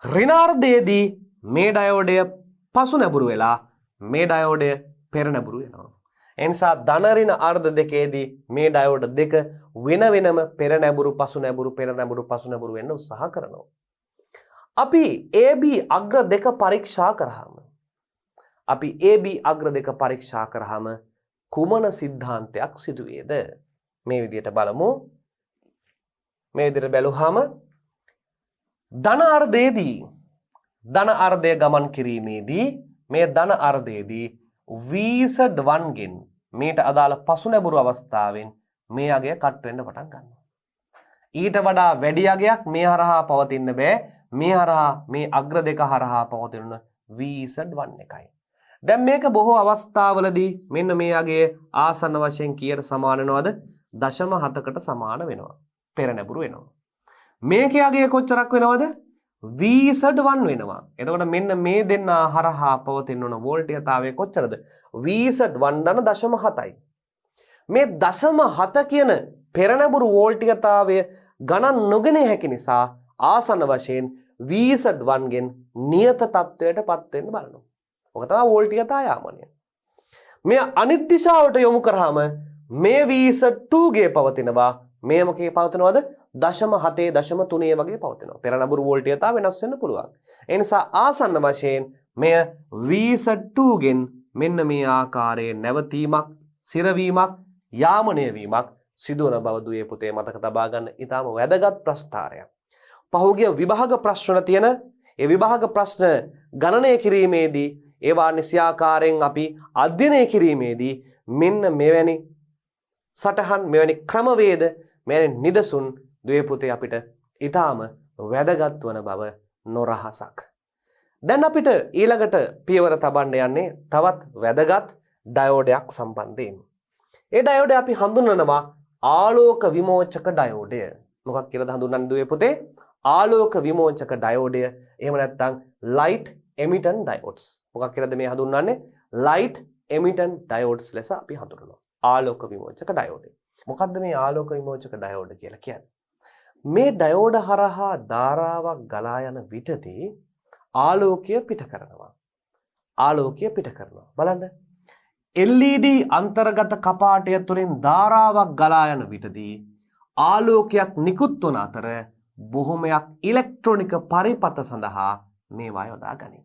ඍණාර්ධයේදී මේ ඩයෝඩය පසු නැඹුරු වෙලා මේ ඩයෝඩය පෙර නැඹුරු වෙනවා. එනිසා ධන ඍණ අර්ධ දෙකේදී මේ ඩයෝඩ දෙක වෙන වෙනම පෙර නැඹුරු පසු නැඹුරු පෙර නැඹුරු පසු නැඹුරු වෙන්න උත්සාහ කරනවා. අපි AB අග්‍ර දෙක පරීක්ෂා කරාම කුමන සිද්ධාන්තයක් සිදුවේද? මේ විදිහට බලමු. මේ විදිහට බැලුවාම ධන අර්ධයේදී ධන අර්ධය ගමන් කිරීමේදී මේ ධන අර්ධයේදී VZ1 ගෙන් මේට අදාළ පසු නැඹුරු අවස්ථාවෙන් මේ අගය කට් වෙන්න පටන් ගන්නවා. ඊට වඩා වැඩි අගයක් මේ හරහා පවතින්න බෑ. මේ හරහා මේ අග්‍ර දෙක හරහා පවතින VZ1 එකයි. දැන් මේක බොහෝ අවස්ථාවලදී මෙන්න මේ අගය ආසන්න වශයෙන් කීයට සමාන වෙනවද? 0.7කට සමාන වෙනවා. පෙර නැඹුරු වෙනවා. මේකේ අගය කොච්චරක් වෙනවද? VZ1 වෙනවා. එතකොට මෙන්න මේ දෙන්න හරහා පවතින උන වෝල්ටීයතාවය කොච්චරද? VZ1 ධන 0.7යි. මේ 0.7 කියන පෙර නැඹුරු වෝල්ටීයතාවය ගණන් නොගෙන හැකි නිසා ආසන්න වශයෙන් VZ1 ගෙන් නියත තත්වයට පත් වෙන්න බලනවා. ඔක තමයි වෝල්ටීයතා යාමනය. මේ අනිත් දිශාවට යොමු කරාම මේ VZ2 ගේ පවතිනවා. මේ මොකේ පවතිනවද? 0.7 0.3 වගේ පවතිනවා. පෙර නැඹුරු වෝල්ටීයතාව වෙනස් වෙන්න පුළුවන්. ඒ නිසා ආසන්න වශයෙන් මෙය VZ2 ගෙන් මෙන්න මේ ආකාරයේ නැවතීමක්, සිරවීමක්, යාමනය වීමක් සිදුවන බව දුවේ පුතේ මතක තබා ගන්න. ඊටාම වැදගත් ප්‍රස්ථාරයක්. පහුගිය විභාග ප්‍රශ්න තියෙන ඒ විභාග ප්‍රශ්න ගණනය කිරීමේදී ඒවා නිසියාකාරයෙන් අපි අධ්‍යයනය කිරීමේදී මෙන්න මෙවැනි සටහන්, මෙවැනි ක්‍රමවේද, මෙවැනි නිදසුන් දුවේ පුතේ අපිට ඊටාම වැදගත් වන බව නොරහසක්. දැන් අපිට ඊළඟට පියවර තබන්න යන්නේ තවත් වැදගත් ඩයෝඩයක් සම්බන්ධයෙන්. ඒ ඩයෝඩය අපි හඳුන්වනවා ආලෝක විමෝචක ඩයෝඩය. මොකක් කියලාද හඳුන්වන්නේ දුවේ පුතේ? ආලෝක විමෝචක ඩයෝඩය. එහෙම නැත්නම් light emitting diodes. මොකක් කියලාද මේ හඳුන්වන්නේ? light emitting diodes ලෙස අපි හඳුන්වනවා. ආලෝක විමෝචක ඩයෝඩය. මොකද්ද මේ ආලෝක විමෝචක ඩයෝඩ කියලා කියන්නේ? මේ ඩයෝඩ හරහා ධාරාවක් ගලා යන විටදී ආලෝකය පිට කරනවා. බලන්න. LED අන්තර්ගත කපාටය තුළින් ධාරාවක් ගලා යන විටදී ආලෝකයක් නිකුත් වන අතර බොහොමයක් ඉලෙක්ට්‍රොනික පරිපත සඳහා මේවා යොදා ගනී.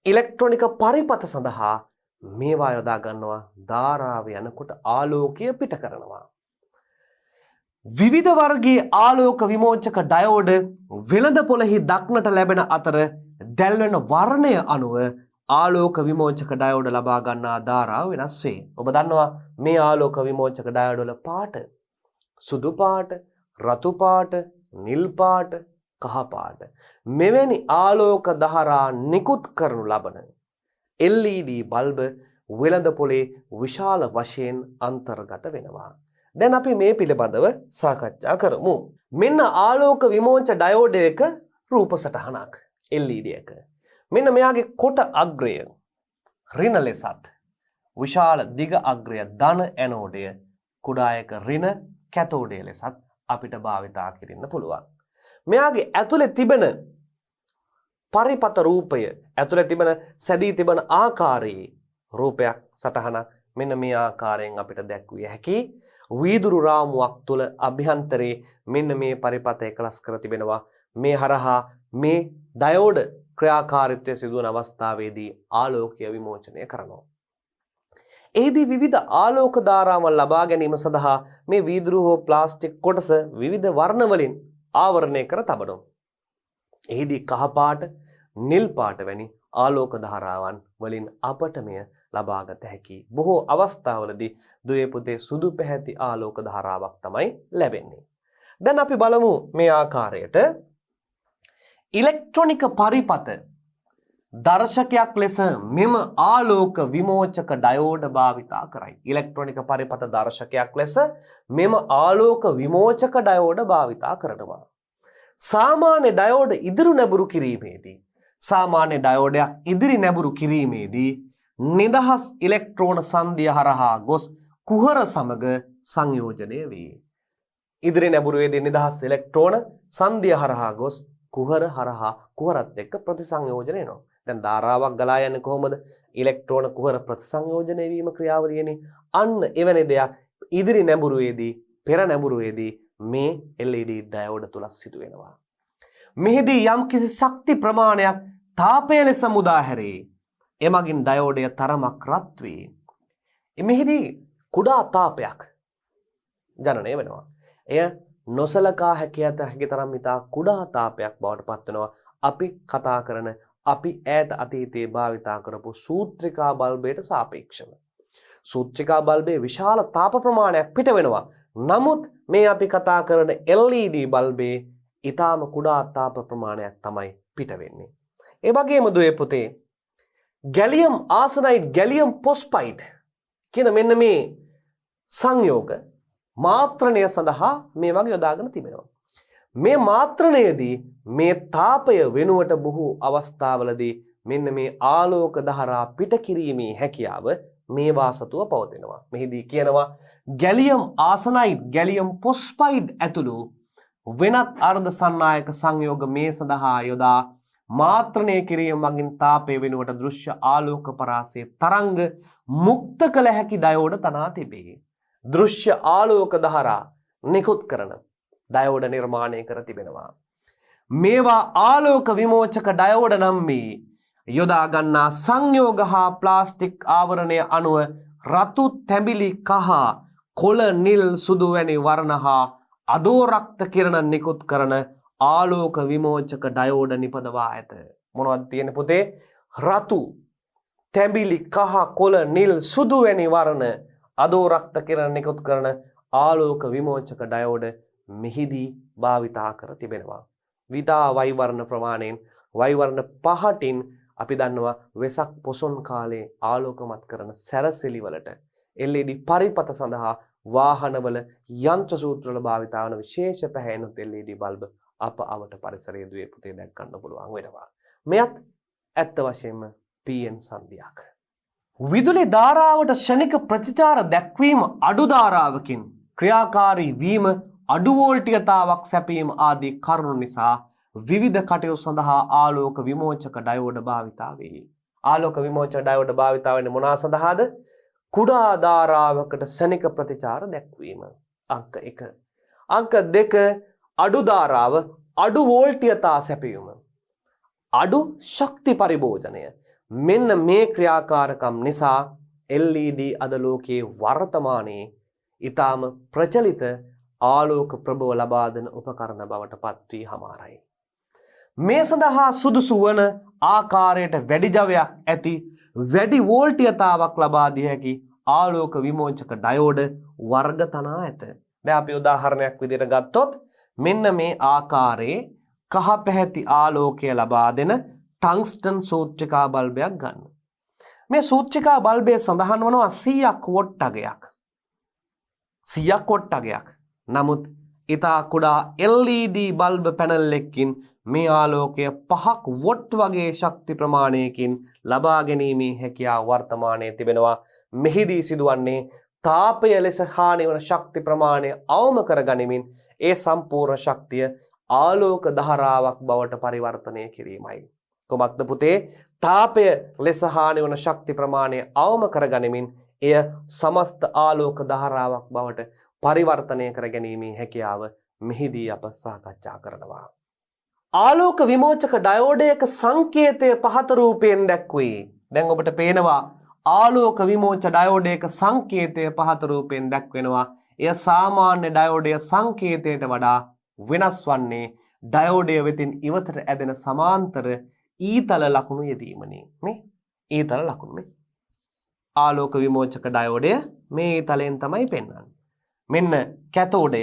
ඉලෙක්ට්‍රොනික පරිපත සඳහා මේවා යොදා ගන්නවා. ධාරාව යනකොට ආලෝකය පිට කරනවා. විවිධ වර්ගයේ ආලෝක විමෝචක ඩයෝඩ වෙළඳ පොළෙහි දක්නට ලැබෙන අතර දැල්වෙන වර්ණය අනුව ආලෝක විමෝචක ඩයෝඩ ලබා ගන්නා ධාරාව වෙනස් වේ. ඔබ දන්නවා මේ ආලෝක විමෝචක ඩයෝඩ වල පාට සුදු පාට, රතු පාට, නිල් පාට, කහ පාට මෙවැනි ආලෝක ධාරා නිකුත් කරනු ලබන LED බල්බ වෙළඳ පොලේ විශාල වශයෙන් අන්තර්ගත වෙනවා. දැන් අපි මේ පිළිබඳව සාකච්ඡා කරමු. මෙන්න ආලෝක විමෝචක ඩයෝඩයක රූප සටහනක් LED එක. මෙන්න මෙයාගේ කොට අග්‍රය ඍණ ලෙසත් විශාල දිග අග්‍රය ධන ඇනෝඩය කුඩා එක ඍණ කැතෝඩය ලෙසත් අපිට භාවිතා කරන්න පුළුවන්. මෙයාගේ ඇතුලේ තිබෙන පරිපත රූපය, ඇතුලේ තිබෙන සැදී තිබෙන ආකාරයේ රූපයක් සටහනක් මෙන්න මේ ආකාරයෙන් අපිට දැක්විය හැකි. වීදුරු රාමුවක් තුල අභ්‍යන්තරේ මෙන්න මේ පරිපත එකලස් කර තිබෙනවා. මේ හරහා මේ ඩයෝඩ ක්‍රියාකාරීත්වය සිදුවන අවස්ථාවේදී ආලෝකය විමෝචනය කරනවා. එහිදී විවිධ ආලෝක ධාරාවන් ලබා ගැනීම සඳහා මේ වීදුරු හෝ ප්ලාස්ටික් කොටස විවිධ වර්ණ වලින් ආවරණය කර තබනවා. එහිදී කහ පාට, නිල් පාට වැනි ආලෝක ධාරාවන් වලින් අපට මෙය ලබාගත හැකි. බොහෝ අවස්ථාවලදී දුවේ පුතේ සුදු පැහැති ආලෝක ධාරාවක් තමයි ලැබෙන්නේ. දැන් අපි බලමු මේ ආකාරයට ඉලෙක්ට්‍රොනික පරිපත දර්ශකයක් ලෙස මෙම ආලෝක විමෝචක ඩයෝඩ භාවිතා කරයි. ඉලෙක්ට්‍රොනික පරිපත දර්ශකයක් ලෙස මෙම ආලෝක විමෝචක ඩයෝඩ භාවිතා කරනවා. සාමාන්‍ය ඩයෝඩ ඉදිරි නැඹුරු කිරීමේදී සාමාන්‍ය ඩයෝඩයක් ඉදිරි නැඹුරු කිරීමේදී නිදහස් ඉලෙක්ට්‍රෝන සංදිය හරහා ගොස් කුහර සමග සංයෝජනය වේ. ඉදිරි නැඹුරුවේදී නිදහස් ඉලෙක්ට්‍රෝන සංදිය හරහා ගොස් කුහර හරහා කුහරත් එක්ක ප්‍රතිසංයෝජනය වෙනවා. දැන් ධාරාවක් ගලා යන්නේ කොහොමද? ඉලෙක්ට්‍රෝන කුහර ප්‍රතිසංයෝජනය වීම ක්‍රියාවලියනේ. අන්න එවැනි දෙයක් ඉදිරි නැඹුරුවේදී පෙර නැඹුරුවේදී මේ LED ඩයෝඩ තුල සිදු වෙනවා. මෙහිදී යම් කිසි ශක්ති ප්‍රමාණයක් තාපය ලෙස මුදා හැරේ. එමගින් ඩයෝඩය තරමක් රත් වේ. මෙහිදී කුඩා තාපයක් ජනනය වෙනවා. එය නොසලකා හැකි තරම් ඉතා කුඩා තාපයක් බවට පත් වෙනවා. අපි කතා කරන අපි ඈත අතීතයේ භාවිතා කරපු සූත්‍රිකා බල්බයට සාපේක්ෂව. සූත්‍රිකා බල්බේ විශාල තාප ප්‍රමාණයක් පිට වෙනවා. නමුත් මේ අපි කතා කරන LED බල්බේ ඊටාම කුඩා තාප ප්‍රමාණයක් තමයි පිට වෙන්නේ. ඒ වගේම දුවේ පුතේ ගැලියම් ආසනයිඩ් ගැලියම් ෆොස්ෆයිඩ් කියන මෙන්න මේ සංයෝග මාත්‍රණය සඳහා මේ වගේ යොදාගෙන තිබෙනවා. මේ මාත්‍රණයේදී මේ තාපය වෙනුවට බොහෝ අවස්ථාවලදී මෙන්න මේ ආලෝක ධාරා පිට කිරීමේ හැකියාව මේවා සතුව පවතිනවා. මෙහිදී කියනවා ගැලියම් ආසනයිඩ් ගැලියම් ෆොස්ෆයිඩ් ඇතුළු වෙනත් අර්ධ සන්නායක සංයෝග මේ සඳහා යොදා මාත්‍රණය කිරීම මගින් තාපය වෙනුවට දෘශ්‍ය ආලෝක පරාසයේ තරංග මුක්ත කළ හැකි ඩයෝඩ තනා තිබේ. දෘශ්‍ය ආලෝක ධාරා නිකුත් කරන ඩයෝඩ නිර්මාණය කර තිබෙනවා. මේවා ආලෝක විමෝචක ඩයෝඩ නම් මේ යොදා ගන්නා සංයෝග හා ප්ලාස්ටික් ආවරණය අනුව රතු තැඹිලි කහ කොළ නිල් සුදු වැනි වර්ණ හා අදෝරක්ත කිරණ නිකුත් කරන ආලෝක විමෝචක ඩයෝඩ නිපදවා ඇත. මොනවද තියෙන්නේ පුතේ? රතු තැඹිලි කහ කොළ නිල් සුදු වැනි වර්ණ අදෝරක්ත කිරණ නිකුත් කරන ආලෝක විමෝචක ඩයෝඩ මෙහිදී භාවිතා කර තිබෙනවා. විදා වෛවර්ණ ප්‍රමාණයෙන් වෛවර්ණ 5ටින් අපි දන්නවා වෙසක් පොසොන් කාලේ ආලෝකමත් කරන සැරසිලි වලට LED පරිපත සඳහා වාහනවල යන්ත්‍ර සූත්‍රවල භාවිතා වන විශේෂ පැහැයුණු LED බල්බ අප අවට පරිසරයේ දුවේ පුතේ දැක් ගන්න පුළුවන් වෙනවා. මෙයත් ඇත්ත වශයෙන්ම PN සංදියක්. විදුලි ධාරාවට ක්ෂණික ප්‍රතිචාර දැක්වීම අඩු ධාරාවකින් ක්‍රියාකාරී වීම අඩු වෝල්ටීයතාවක් සැපීම ආදී කරුණු නිසා විවිධ කටයුතු සඳහා ආලෝක විමෝචක ඩයෝඩ භාවිතා වේ. ආලෝක විමෝචක ඩයෝඩ භාවිතා වෙන්නේ මොනවා සඳහාද? කුඩා ධාරාවකට ක්ෂණික ප්‍රතිචාර දැක්වීම. අංක 1. අංක 2 අඩු ධාරාව අඩු වෝල්ටීයතා සැපයීම. අඩු ශක්ති පරිභෝජනය. මෙන්න මේ ක්‍රියාකාරකම් නිසා LED අද ලෝකයේ වර්තමානයේ ඊටාම ප්‍රචලිත ආලෝක ප්‍රභව ලබා දෙන උපකරණ බවට පත් වී හමාරයි. මේ සඳහා සුදුසු වන ආකාරයට වැඩි ජවයක් ඇති වැඩි වෝල්ටීයතාවක් ලබා දිය හැකි ආලෝක විමෝචක ඩයෝඩ වර්ග තනා ඇත. දැන් අපි උදාහරණයක් විදිහට ගත්තොත් මෙන්න මේ ආකාරයේ කහ පැහැති ආලෝකය ලබා දෙන ටංස්ටන් සූත්‍රිකා බල්බයක් ගන්න. මේ සූත්‍රිකා බල්බයේ සඳහන් වනවා 100ක් වොට් අගයක්. 100ක් වොට් අගයක්. නමුත් ඉතා කුඩා LED බල්බ පැනල් එකකින් මේ ආලෝකය 5ක් වොට් වගේ ශක්ති ප්‍රමාණයකින් ලබා ගැනීමේ හැකියාව වර්තමානයේ තිබෙනවා. මෙහිදී සිදුවන්නේ තාපය ලෙස හානි වන ශක්ති ප්‍රමාණය අවම කර ගනිමින් ඒ සම්පූර්ණ ශක්තිය ආලෝක ධාරාවක් බවට පරිවර්තනය කිරීමයි. කොමක්ද පුතේ? තාපය ලෙස හානි වන ශක්ති ප්‍රමාණය අවම කර ගනිමින් එය සමස්ත ආලෝක ධාරාවක් බවට පරිවර්තනය කර ගැනීමේ හැකියාව මෙහිදී අප සාකච්ඡා කරනවා. ආලෝක විමෝචක ඩයෝඩයක සංකේතය පහත රූපයෙන් දැක්වේ. දැන් ඔබට පේනවා ආලෝක විමෝචක ඩයෝඩයක සංකේතය පහත රූපයෙන් දැක්වෙනවා. එය සාමාන්‍ය ඩයෝඩය සංකේතයට වඩා වෙනස් වන්නේ ඩයෝඩය වෙතින් ඉවතට ඇදෙන සමාන්තර ඊතල ලකුණු යෙදීමනේ. මේ ඊතල ලකුණු මේ ආලෝක විමෝචක ඩයෝඩය මේ ඊතලයෙන් තමයි පෙන්වන්නේ. මෙන්න කැතෝඩය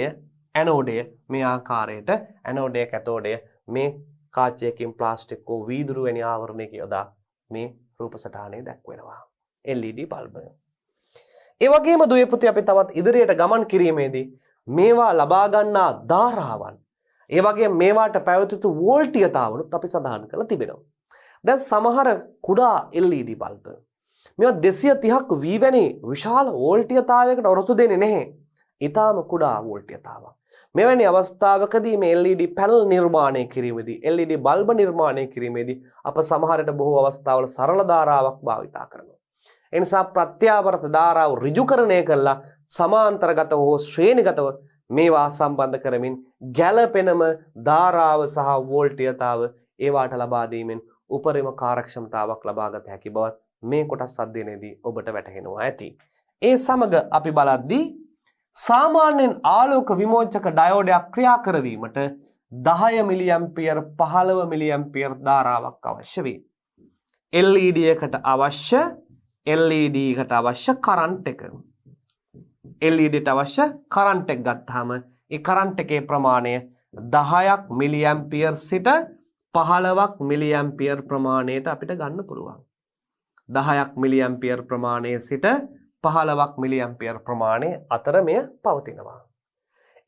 ඇනෝඩය මේ ආකාරයට ඇනෝඩය කැතෝඩය මේ කාචයකින් ප්ලාස්ටික් හෝ වීදුරු වැනි ආවරණයක යොදා මේ රූප සටහනේ දැක්වෙනවා LED බල්බ. ඒ වගේම දුවේ පුතේ අපි තවත් ඉදිරියට ගමන් කිරීමේදී මේවා ලබා ගන්නා ධාරාවන් ඒ වගේම මේවාට පැවතුතු වෝල්ටීයතාවනුත් අපි සඳහන් කරලා තිබෙනවා. දැන් සමහර කුඩා LED බල්බ මේවා 230ක් V වැනි විශාල වෝල්ටීයතාවයකට ඔරොත්තු දෙන්නේ නැහැ. ඊටාම කුඩා වෝල්ටීයතාවක්. මෙවැනි අවස්ථාවකදී මේ LED පැනල් නිර්මාණය කිරීමේදී LED බල්බ නිර්මාණය කිරීමේදී අප සමහරට බොහෝ අවස්ථාවල සරල ධාරාවක් භාවිතා කරනවා. ඒ නිසා ප්‍රත්‍යාවර්ත ධාරාව ඍජුකරණය කළා සමාන්තරගතව හෝ ශ්‍රේණිගතව මේවා සම්බන්ධ කරමින් ගැළපෙනම ධාරාව සහ වෝල්ටීයතාව ඒවාට ලබා දීමෙන් උපරිම කාර්යක්ෂමතාවක් ලබාගත හැකි බවත් මේ කොටස් අධ්‍යයනයේදී ඔබට වැටහෙනවා ඇති. ඒ සමග අපි බලද්දී සාමාන්‍යයෙන් ආලෝක විමෝචක ඩයෝඩයක් ක්‍රියා කරවීමට 10 මිලි ඇම්පියර් 15 මිලි ඇම්පියර් ධාරාවක් අවශ්‍ය වේ. LED එකට අවශ්‍ය කරන්ට් එක. LED ට අවශ්‍ය කරන්ට් එක ගත්තාම ඒ කරන්ට් එකේ ප්‍රමාණය 10ක් මිලි ඇම්පියර් සිට 15ක් මිලි ඇම්පියර් ප්‍රමාණයට අපිට ගන්න පුළුවන්. 10ක් මිලි ඇම්පියර් ප්‍රමාණය සිට 15ක් මිලි ඇම්පියර් ප්‍රමාණය අතර මෙය පවතිනවා.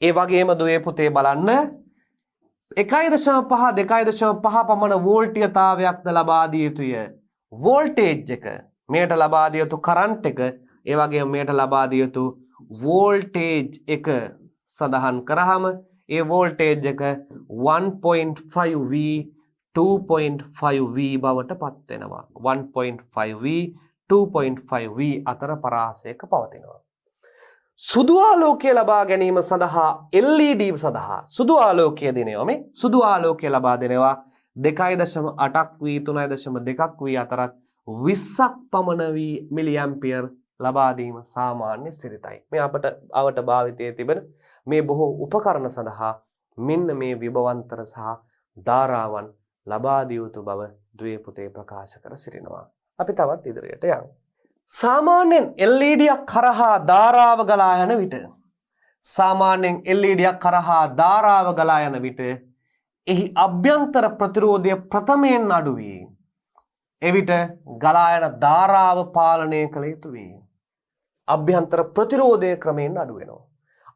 ඒ වගේම දුවේ පුතේ බලන්න 1.5 2.5 පමණ වෝල්ටීයතාවයක්ද ලබා දිය යුතුය. වෝල්ටේජ් එක මෙයට ලබා දිය යුතු කරන්ට් එක ඒ වගේම මෙයට ලබා දිය යුතු වෝල්ටේජ් එක සඳහන් කරාම ඒ වෝල්ටේජ් එක 1.5V 2.5V බවට පත් වෙනවා. 1.5V 2.5V අතර පරාසයක පවතිනවා. සුදු ආලෝකය ලබා ගැනීම සඳහා LED සඳහා සුදු ආලෝකය දෙනවා. මේ සුදු ආලෝකය ලබා දෙනවා 2.8ක් V 3.2ක් V අතරත් 20ක් පමණ මිලි ඇම්පියර් ලබා දීම සාමාන්‍ය සිරිතයි. මේ අපට භාවිතයේ තිබෙන මේ බොහෝ උපකරණ සඳහා මෙන්න මේ විභවන්තර සහ ධාරාවන් ලබා දිය යුතු බව දුවේ පුතේ ප්‍රකාශ කර සිටිනවා. අපි තවත් ඉදිරියට යමු. සාමාන්‍යයෙන් LED ක් කරහා ධාරාව ගලා යන විට එහි අභ්‍යන්තර ප්‍රතිරෝධය ප්‍රථමයෙන් අඩු වේ. එවිට ගලා යන ධාරාව පාලනය කළ යුතු වේ. අභ්‍යන්තර ප්‍රතිරෝධය ක්‍රමයෙන් අඩු වෙනවා.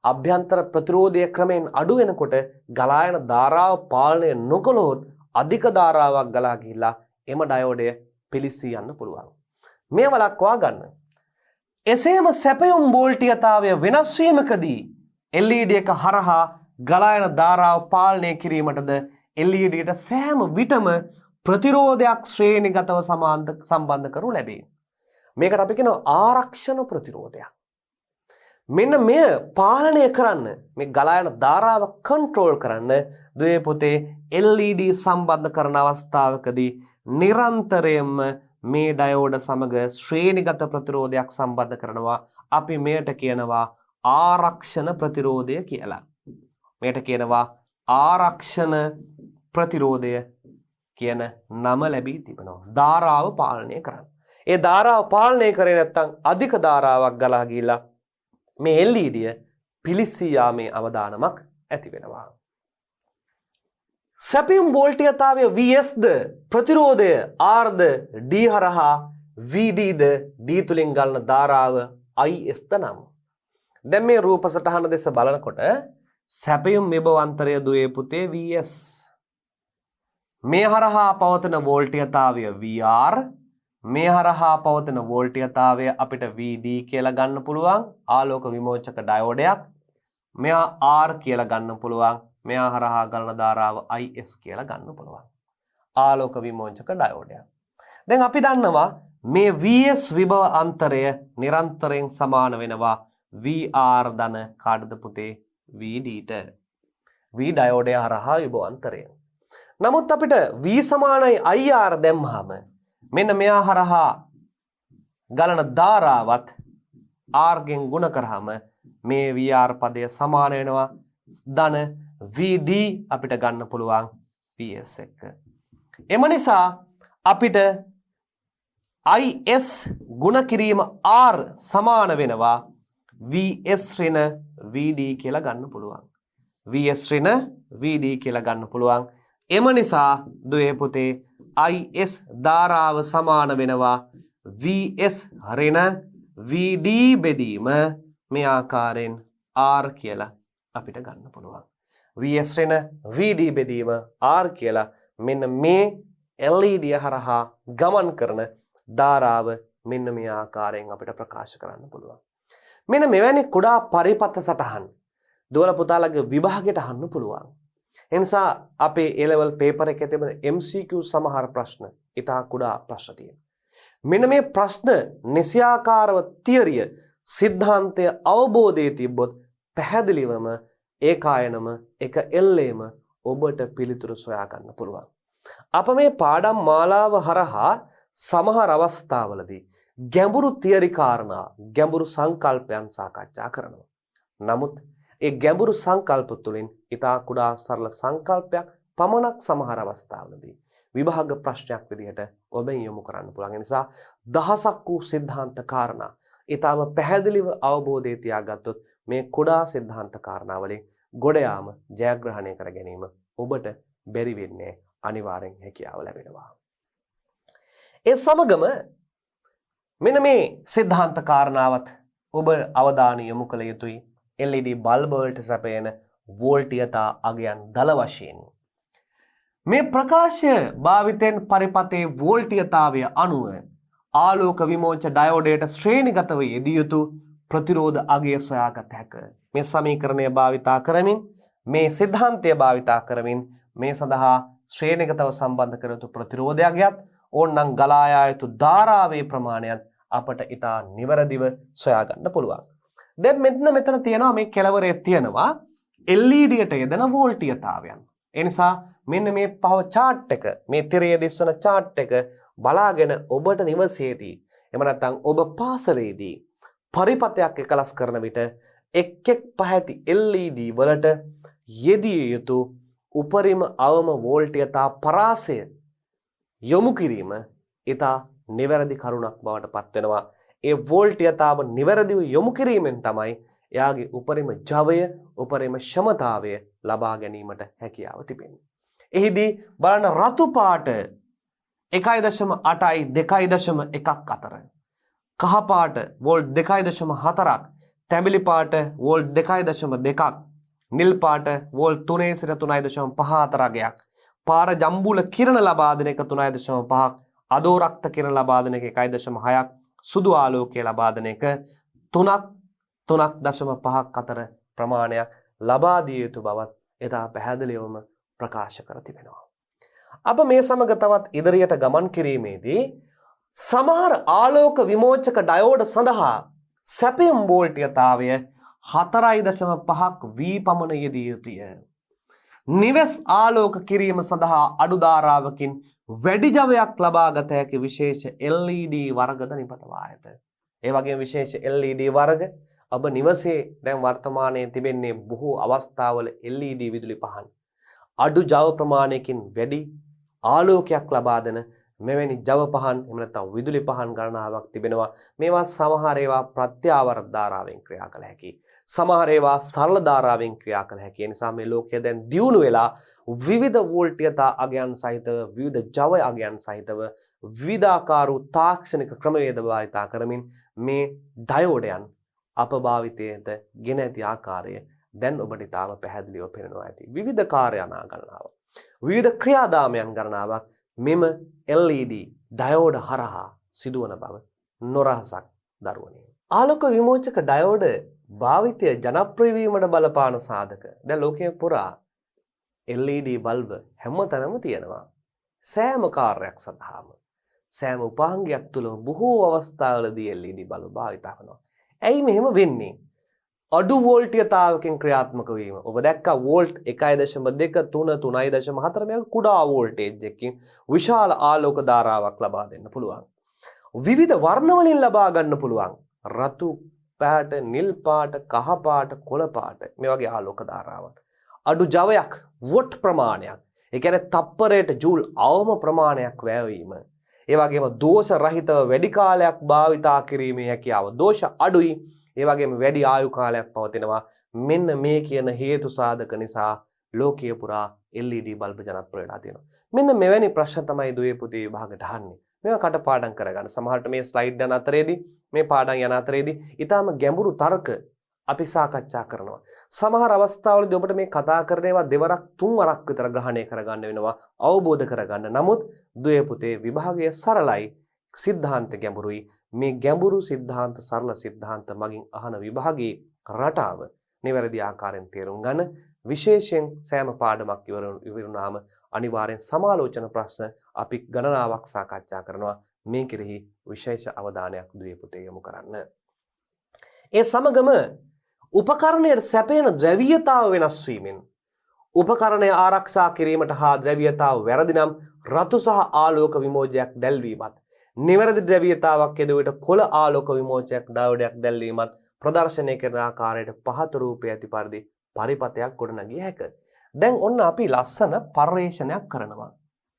අභ්‍යන්තර ප්‍රතිරෝධය ක්‍රමයෙන් අඩු වෙනකොට ගලා යන ධාරාව පාලනය නොකළොත් අධික ධාරාවක් ගලා ගිහිලා එම ඩයෝඩය පිලිසී යන්න පුළුවන්. මේ වළක්වා ගන්න. එසේම සැපයුම් වෝල්ටීයතාවය වෙනස් වීමකදී LED එක හරහා ගලා යන ධාරාව පාලනය කිරීමටද LED ට සෑම විටම ප්‍රතිරෝධයක් ශ්‍රේණිගතව සම්බන්ධ කරනු ලැබේ. මේකට අපි කියනවා ආරක්ෂණ ප්‍රතිරෝධයක්. මෙන්න මෙය පාලනය කරන්න මේ ගලා යන ධාරාව කන්ට්‍රෝල් කරන්න දුවේ පුතේ LED සම්බන්ධ කරන අවස්ථාවකදී නිරන්තරයෙන්ම මේ ඩයෝඩ සමග ශ්‍රේණිගත ප්‍රතිරෝධයක් සම්බන්ධ කරනවා. අපි මෙයට කියනවා ආරක්ෂණ ප්‍රතිරෝධය කියලා. මෙයට කියනවා ආරක්ෂණ ප්‍රතිරෝධය කියන නම ලැබී තිබෙනවා. ධාරාව පාලනය කරන්න. ඒ ධාරාව පාලනය කරේ නැත්නම් අධික ධාරාවක් ගලා ගිහිලා මේ LED පිලිසී යාමේ අවදානමක් ඇති වෙනවා. සැපයුම් වෝල්ටීයතාවය Vs ද ප්‍රතිරෝධය R ද D හරහා VD ද D තුලින් ගලන ධාරාව IS ද නම්. දැන් මේ රූප සටහන දෙස බලනකොට සැපයුම් විභවාන්තරය දුවේ පුතේ Vs. මේ හරහා පවතන වෝල්ටීයතාවය VR. මේ හරහා පවතන වෝල්ටීයතාවය අපිට VD කියලා ගන්න පුළුවන් ආලෝක විමෝචක ඩයෝඩයක්. මෙයා R කියලා ගන්න පුළුවන්. මෙයා හරහා ගලන ධාරාව IS කියලා ගන්න පුළුවන්. ආලෝක විමෝචක ඩයෝඩයක්. දැන් අපි දන්නවා මේ VS විභව අන්තරය නිරන්තරයෙන් සමාන වෙනවා VR ධන කාටද පුතේ VD ට. V ඩයෝඩය හරහා විභව අන්තරය. නමුත් අපිට V සමානයි IR දැම්මහම මෙන්න මෙයා හරහා ගලන ධාරාවත් R ගෙන් ගුණ කරාම මේ VR පදය සමාන වෙනවා ධන VD අපිට ගන්න පුළුවන් VS එක්ක. එම නිසා අපිට IS ගුණ කිරීම R සමාන වෙනවා VS ඍණ VD කියලා ගන්න පුළුවන්. VS ඍණ VD කියලා ගන්න පුළුවන්. එම නිසා දුවේ පුතේ IS ධාරාව සමාන වෙනවා VS ඍණ VD බෙදීම මේ ආකාරයෙන් R කියලා අපිට ගන්න පුළුවන්. VS ඍණ VD බෙදීම R කියලා මෙන්න මේ LED හරහා ගමන් කරන ධාරාව මෙන්න මේ ආකාරයෙන් අපිට ප්‍රකාශ කරන්න පුළුවන්. මෙන්න මෙවැනි කුඩා පරිපත්ත සටහන් දුවල පුතාලගේ විභාගයට අහන්න පුළුවන්. ඒ නිසා අපේ A level paper එකේ තිබෙන MCQ සමහර ප්‍රශ්න ඉතා කුඩා ප්‍රශ්න තියෙනවා. මෙන්න මේ ප්‍රශ්න නිසියාකාරව තියරිය සිද්ධාන්තය අවබෝධයේ තිබ්බොත් පැහැදිලිවම ඒකායනම එක එල්ලේම ඔබට පිළිතුරු සොයා ගන්න පුළුවන්. අප මේ පාඩම් මාලාව හරහා සමහර අවස්ථාවලදී ගැඹුරු තියරි කාරණා ගැඹුරු සංකල්පයන් සාකච්ඡා කරනවා. නමුත් ඒ ගැඹුරු සංකල්ප තුළින් ඉතා කුඩා සරල සංකල්පයක් පමණක් සමහර අවස්ථාවලදී විභාග ප්‍රශ්නයක් විදිහට ඔබෙන් යොමු කරන්න පුළුවන්. ඒ නිසා දහසක් වූ සිද්ධාන්ත කාරණා ඊටම පැහැදිලිව අවබෝධය තියාගත්තොත් මේ කුඩා සිද්ධාන්ත කාරණා වලින් ගොඩ යාම ජයග්‍රහණය කර ගැනීම ඔබට බැරි වෙන්නේ අනිවාර්යෙන් හැකියාව ලැබෙනවා. ඒ සමගම මෙන්න මේ සිද්ධාන්ත කාරණාවත් ඔබ අවධානය යොමු කළ යුතුයි. LED බල්බ වලට සැපයන වෝල්ටීයතා අගයන් දල වශයෙන් මේ ප්‍රකාශය භාවිතෙන් පරිපතේ වෝල්ටීයතාවය අනුව ආලෝක විමෝචන ඩයෝඩයට ශ්‍රේණිගතව යෙදිය යුතු ප්‍රතිරෝධ අගය සොයාගත හැක. මේ සමීකරණය භාවිතා කරමින් මේ සිද්ධාන්තය භාවිතා කරමින් මේ සඳහා ශ්‍රේණිගතව සම්බන්ධ කර යුතු ප්‍රතිරෝධයගයත් ඕනනම් ගලා යා යුතු ධාරාවේ ප්‍රමාණයත් අපට ඉතා නිවැරදිව සොයා ගන්න පුළුවන්. දැන් මෙතන තියෙනවා මේ කෙලවරේ තියෙනවා LED යට යෙදෙන වෝල්ටීයතාවයන්. ඒ නිසා මෙන්න මේ පව chart එක මේ තිරයේ දිස්වන chart එක බලාගෙන ඔබට නිවසේදී එහෙම නැත්නම් ඔබ පාසලේදී පරිපතයක් එකලස් කරන විට එක් පහැති LED වලට යෙදිය යුතු උපරිම අවම වෝල්ටීයතා පරාසය යොමු කිරීම ඉතා නිවැරදි කරුණක් බවට පත් වෙනවා. ඒ වෝල්ටීයතාව නිවැරදිව යොමු කිරීමෙන් තමයි එයාගේ උපරිම ජවය උපරිම ක්ෂමතාවය ලබා ගැනීමට හැකියාව තිබෙන්නේ. එහිදී බලන්න රතු පාට 1.8යි 2.1ක් අතර, කහ පාට වෝල්ට් 2.4ක්, තැඹිලි පාට වෝල්ට් 2.2ක්, නිල් පාට වෝල්ට් 3 සිට 3.5 අතර අගයක්, පාර ජම්බුල කිරණ ලබා දෙන එක 3.5ක්, අදෝ රක්ත කිරණ ලබා දෙන එක 1.6ක්, සුදු ආලෝකය ලබා දෙන එක 3.5ක් අතර ප්‍රමාණයක් ලබා දිය යුතු බවත් එදා පැහැදිලිවම ප්‍රකාශ කර තිබෙනවා. අප මේ සමග තවත් ඉදිරියට ගමන් කිරීමේදී සමහර ආලෝක විමෝචක ඩයෝඩ සඳහා සැපයුම් වෝල්ටීයතාවය 4.5ක් වී පමණ යෙදිය යුතුය. නිවෙස් ආලෝක කිරීම සඳහා අඩු ධාරාවකින් වැඩි ජවයක් ලබා ගත හැකි විශේෂ LED වර්ගද නිපදවා ඇත. ඒ වගේම විශේෂ LED වර්ග ඔබ නිවසේ දැන් වර්තමානයේ තිබෙන්නේ බොහෝ අවස්ථාවල LED විදුලි පහන් අඩු ජව ප්‍රමාණයකින් වැඩි ආලෝකයක් ලබා දෙන මෙවැනි ජව පහන් එහෙම නැත්නම් විදුලි පහන් ගණනාවක් තිබෙනවා. මේවා සමහර ඒවා ප්‍රත්‍යාවර්ත ධාරාවෙන් ක්‍රියා කළ හැකි. සමහර ඒවා සරල ධාරාවෙන් ක්‍රියා කළ හැකි. ඒ නිසා මේ ලෝකයේ දැන් දියුණු වෙලා විවිධ වෝල්ටීයතා අගයන් සහිතව විවිධ ජව අගයන් සහිතව විවිධාකාර වූ තාක්ෂණික ක්‍රමවේද භාවිතා කරමින් මේ ඩයෝඩයන් අප භාවිතයට ගෙන ඇති ආකාරය දැන් ඔබට ඉතාම පැහැදිලිව පේනවා ඇති. විවිධ කාර්යනා ගණනාවක්, විවිධ ක්‍රියාදාමයන් ගණනාවක් මෙම LED ඩයෝඩ හරහා සිදුවන බව නොරහසක් දරුවනි. ආලෝක විමෝචක ඩයෝඩ භාවිතය ජනප්‍රිය වීමට බලපාන සාධක දැන් ලෝකයේ පුරා LED බල්බ හැමතැනම තියෙනවා. සෑම කාර්යයක් සඳහාම සෑම උපාංගයක් තුළම බොහෝ අවස්ථාවලදී LED බල්බ භාවිත කරනවා. ඇයි මෙහෙම වෙන්නේ? අඩු වෝල්ටීයතාවකින් ක්‍රියාත්මක වීම. ඔබ දැක්කා වෝල්ට් 1.2 3 3.4 මේක කුඩා වෝල්ටේජ් එකකින් විශාල ආලෝක ධාරාවක් ලබා දෙන්න පුළුවන්. විවිධ වර්ණ වලින් ලබා ගන්න පුළුවන්. රතු පාට, නිල් පාට, කහ පාට, කොළ පාට මේ වගේ ආලෝක ධාරාවන්. අඩු ජවයක් වොට් ප්‍රමාණයක්. ඒ කියන්නේ තප්පරයට ජූල් අවම ප්‍රමාණයක් වැයවීම. ඒ වගේම දෝෂ රහිතව වැඩි කාලයක් භාවිතා කිරීමේ හැකියාව. දෝෂ අඩුයි. ඒ වගේම වැඩි ආයු කාලයක් පවතිනවා. මෙන්න මේ කියන හේතු සාධක නිසා ලෝකීය පුරා LED බල්බ ජනප්‍රිය වෙලා තියෙනවා. මෙන්න මෙවැනි ප්‍රශ්න තමයි දුවේ පුතේ විභාගයට අහන්නේ. මේවා කටපාඩම් කරගන්න. සමහරට මේ ස්ලයිඩ් යන අතරේදී මේ පාඩම් යන අතරේදී ඊටාම ගැඹුරු තර්ක අපි සාකච්ඡා කරනවා. සමහර අවස්ථාවලදී ඔබට මේ කතා කරන ඒවා දෙවරක් තුන්වරක් විතර ග්‍රහණය කරගන්න වෙනවා, අවබෝධ කරගන්න. නමුත් දුවේ පුතේ විභාගය සරලයි, සිද්ධාන්ත ගැඹුරුයි. මේ ගැඹුරු සිද්ධාන්ත, සරල සිද්ධාන්ත මගින් අහන විභාගයේ රටාව නිවැරදි ආකාරයෙන් තේරුම් ගන්න. විශේෂයෙන් සෑම පාඩමක් ඉවරුනාම අනිවාර්යෙන් සමාලෝචන ප්‍රශ්න අපි ගණනාවක් සාකච්ඡා කරනවා. මේ කෙරෙහි විශේෂ අවධානයක් දුවේ පුතේ යොමු කරන්න. ඒ සමගම උපකරණයේ සැපේන ද්‍රව්‍යතාව වෙනස් වීමෙන් උපකරණය ආරක්ෂා කිරීමට හා ද්‍රව්‍යතාව වැරදි නම් රතු සහ ආලෝක විමෝචයක් දැල්වීමත්, නිවැරදි ද්‍රව්‍යතාවක් යෙදුවට කොළ ආලෝක විමෝචයක් ඩයෝඩයක් දැල්වීමත් ප්‍රදර්ශනය කරන ආකාරයට පහත රූපය ඇති පරිදි පරිපතයක් ගොඩනගිය හැක. දැන් ඔන්න අපි ලස්සන පර්යේෂණයක් කරනවා.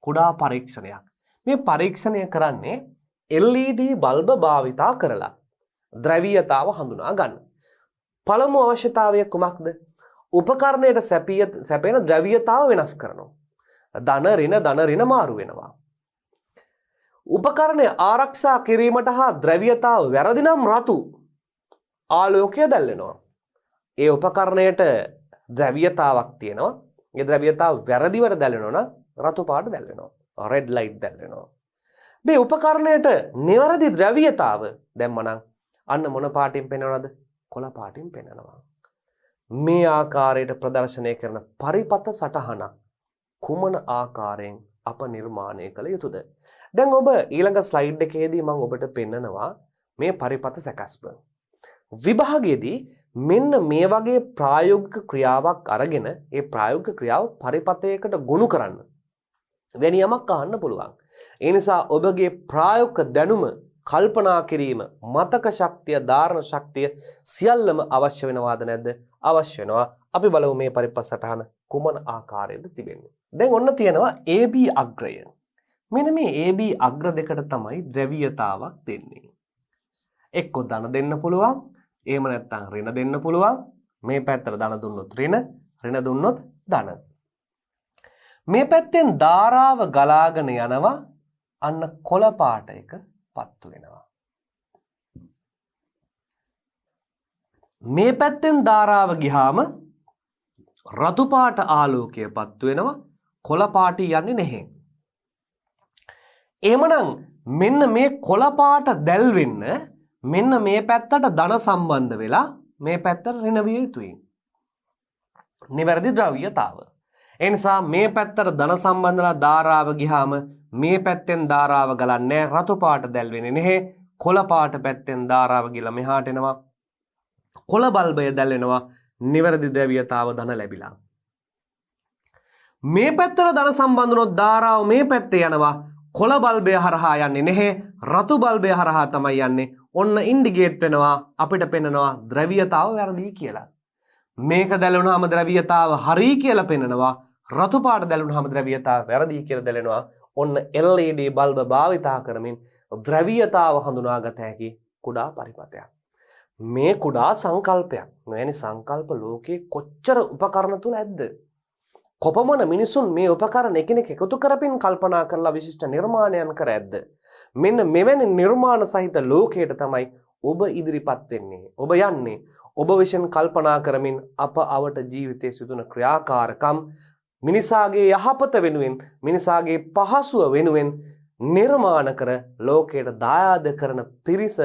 කුඩා පරීක්ෂණයක්. මේ පරීක්ෂණය කරන්නේ LED බල්බ භාවිතා කරලා ද්‍රව්‍යතාව හඳුනා ගන්න. පළමු අවශ්‍යතාවය කුමක්ද? උපකරණයට සැපෙන ද්‍රව්‍යතාව වෙනස් කරනවා. ධන ඍණ මාරු වෙනවා. උපකරණය ආරක්ෂා කිරීමට හා ද්‍රව්‍යතාව වැරදි නම් රතු ආලෝකය දැල්වෙනවා. ඒ උපකරණයට ද්‍රව්‍යතාවක් තියෙනවා. ඒ ද්‍රව්‍යතාව වැරදිවට දැල්වෙනවා නම් රතු පාට දැල්වෙනවා. Red light දැල්වෙනවා. මේ උපකරණයට නිවැරදි ද්‍රව්‍යතාව දැම්මනම් අන්න මොන පාටින් පෙන්වනවද? කොළ පාටින් පෙන්වනවා. මේ ආකාරයට ප්‍රදර්ශනය කරන පරිපත සටහනක් කුමන ආකාරයෙන් අප නිර්මාණය කළ යුතුද? දැන් ඔබ ඊළඟ ස්ලයිඩ් එකේදී මම ඔබට පෙන්නනවා මේ පරිපත සැකස්ම. විභාගයේදී මෙන්න මේ වගේ ප්‍රායෝගික ක්‍රියාවක් අරගෙන ඒ ප්‍රායෝගික ක්‍රියාව පරිපතයකට ගොනු කරන්න වෙන යමක් අහන්න පුළුවන්. ඒ නිසා ඔබගේ ප්‍රායෝගික දැනුම, කල්පනා කිරීම, මතක ශක්තිය, ධාරණ ශක්තිය සියල්ලම අවශ්‍ය වෙනවාද නැද්ද? අවශ්‍ය වෙනවා. අපි බලමු මේ පරිපත සටහන කුමන ආකාරයෙන්ද තිබෙන්නේ. දැන් ඔන්න තියෙනවා AB අග්‍රය. මෙන්න මේ AB අග්‍ර දෙකට තමයි ද්‍රව්‍යතාවක් දෙන්නේ. එක්ක ධන දෙන්න පුළුවන්, එහෙම නැත්නම් ඍණ දෙන්න පුළුවන්. මේ පැත්තට ධන දුන්නොත් ඍණ දුන්නොත් ධන. මේ පැත්තෙන් ධාරාව ගලාගෙන යනවා, අන්න කොළ පාට එක පත්තු වෙනවා. මේ පැත්තෙන් ධාරාව ගියාම රතු පාට ආලෝකය පත්තු වෙනවා, කොළ පාට යන්නේ නැහැ. එහෙමනම් මෙන්න මේ කොළ පාට දැල්වෙන්න මෙන්න මේ පැත්තට ධන සම්බන්ධ වෙලා මේ පැත්තට ඍණ විය යුතුයි. නිවැරදි ද්‍රව්‍යතාව. ඒ නිසා මේ පැත්තට ධන සම්බන්ධලා ධාරාව ගියාම මේ පැත්තෙන් ධාරාව ගලන්නේ රතු පාට දැල්වෙන්නේ නැහැ. කොළ පාට පැත්තෙන් ධාරාව ගිහලා මෙහාට එනවා. කොළ බල්බය දැල්වෙනවා. නිවැරදි ද්‍රව්‍යතාව ධන ලැබිලා. මේ පැත්තට ධන සම්බන්ධ වුණොත් ධාරාව මේ පැත්තේ යනවා. කොළ බල්බය හරහා යන්නේ නැහැ. රතු බල්බය හරහා තමයි යන්නේ. ඔන්න ඉන්ඩිකේට් වෙනවා, අපිට පෙන්නනවා ද්‍රව්‍යතාව වැරදි කියලා. මේක දැල්වුණාම ද්‍රව්‍යතාව හරි කියලා පෙන්නනවා. රතු පාට දැල්වුණාම ද්‍රව්‍යතාව වැරදි කියලා දැල්වෙනවා. ඔන්න LED බල්බ භාවිතා කරමින් ද්‍රව්‍යතාව හඳුනාගත හැකි කුඩා පරිපතයක්. මේ කුඩා සංකල්පයක්. මෙවැනි සංකල්ප ලෝකේ කොච්චර උපකරණ තුල ඇද්ද? කොපමණ මිනිසුන් මේ උපකරණ එකිනෙක එකතු කරමින් කල්පනා කරලා විශිෂ්ට නිර්මාණයන් කර ඇද්ද? මෙන්න මෙවැනි නිර්මාණ සහිත ලෝකයට තමයි ඔබ ඉදිරිපත් වෙන්නේ. ඔබ යන්නේ. ඔබ විසින් කල්පනා කරමින් අප අවට ජීවිතයේ සිදුවන ක්‍රියාකාරකම් මිනිසාගේ යහපත වෙනුවෙන්, මිනිසාගේ පහසුව වෙනුවෙන් නිර්මාණ කර ලෝකයට දායාද කරන පිරිස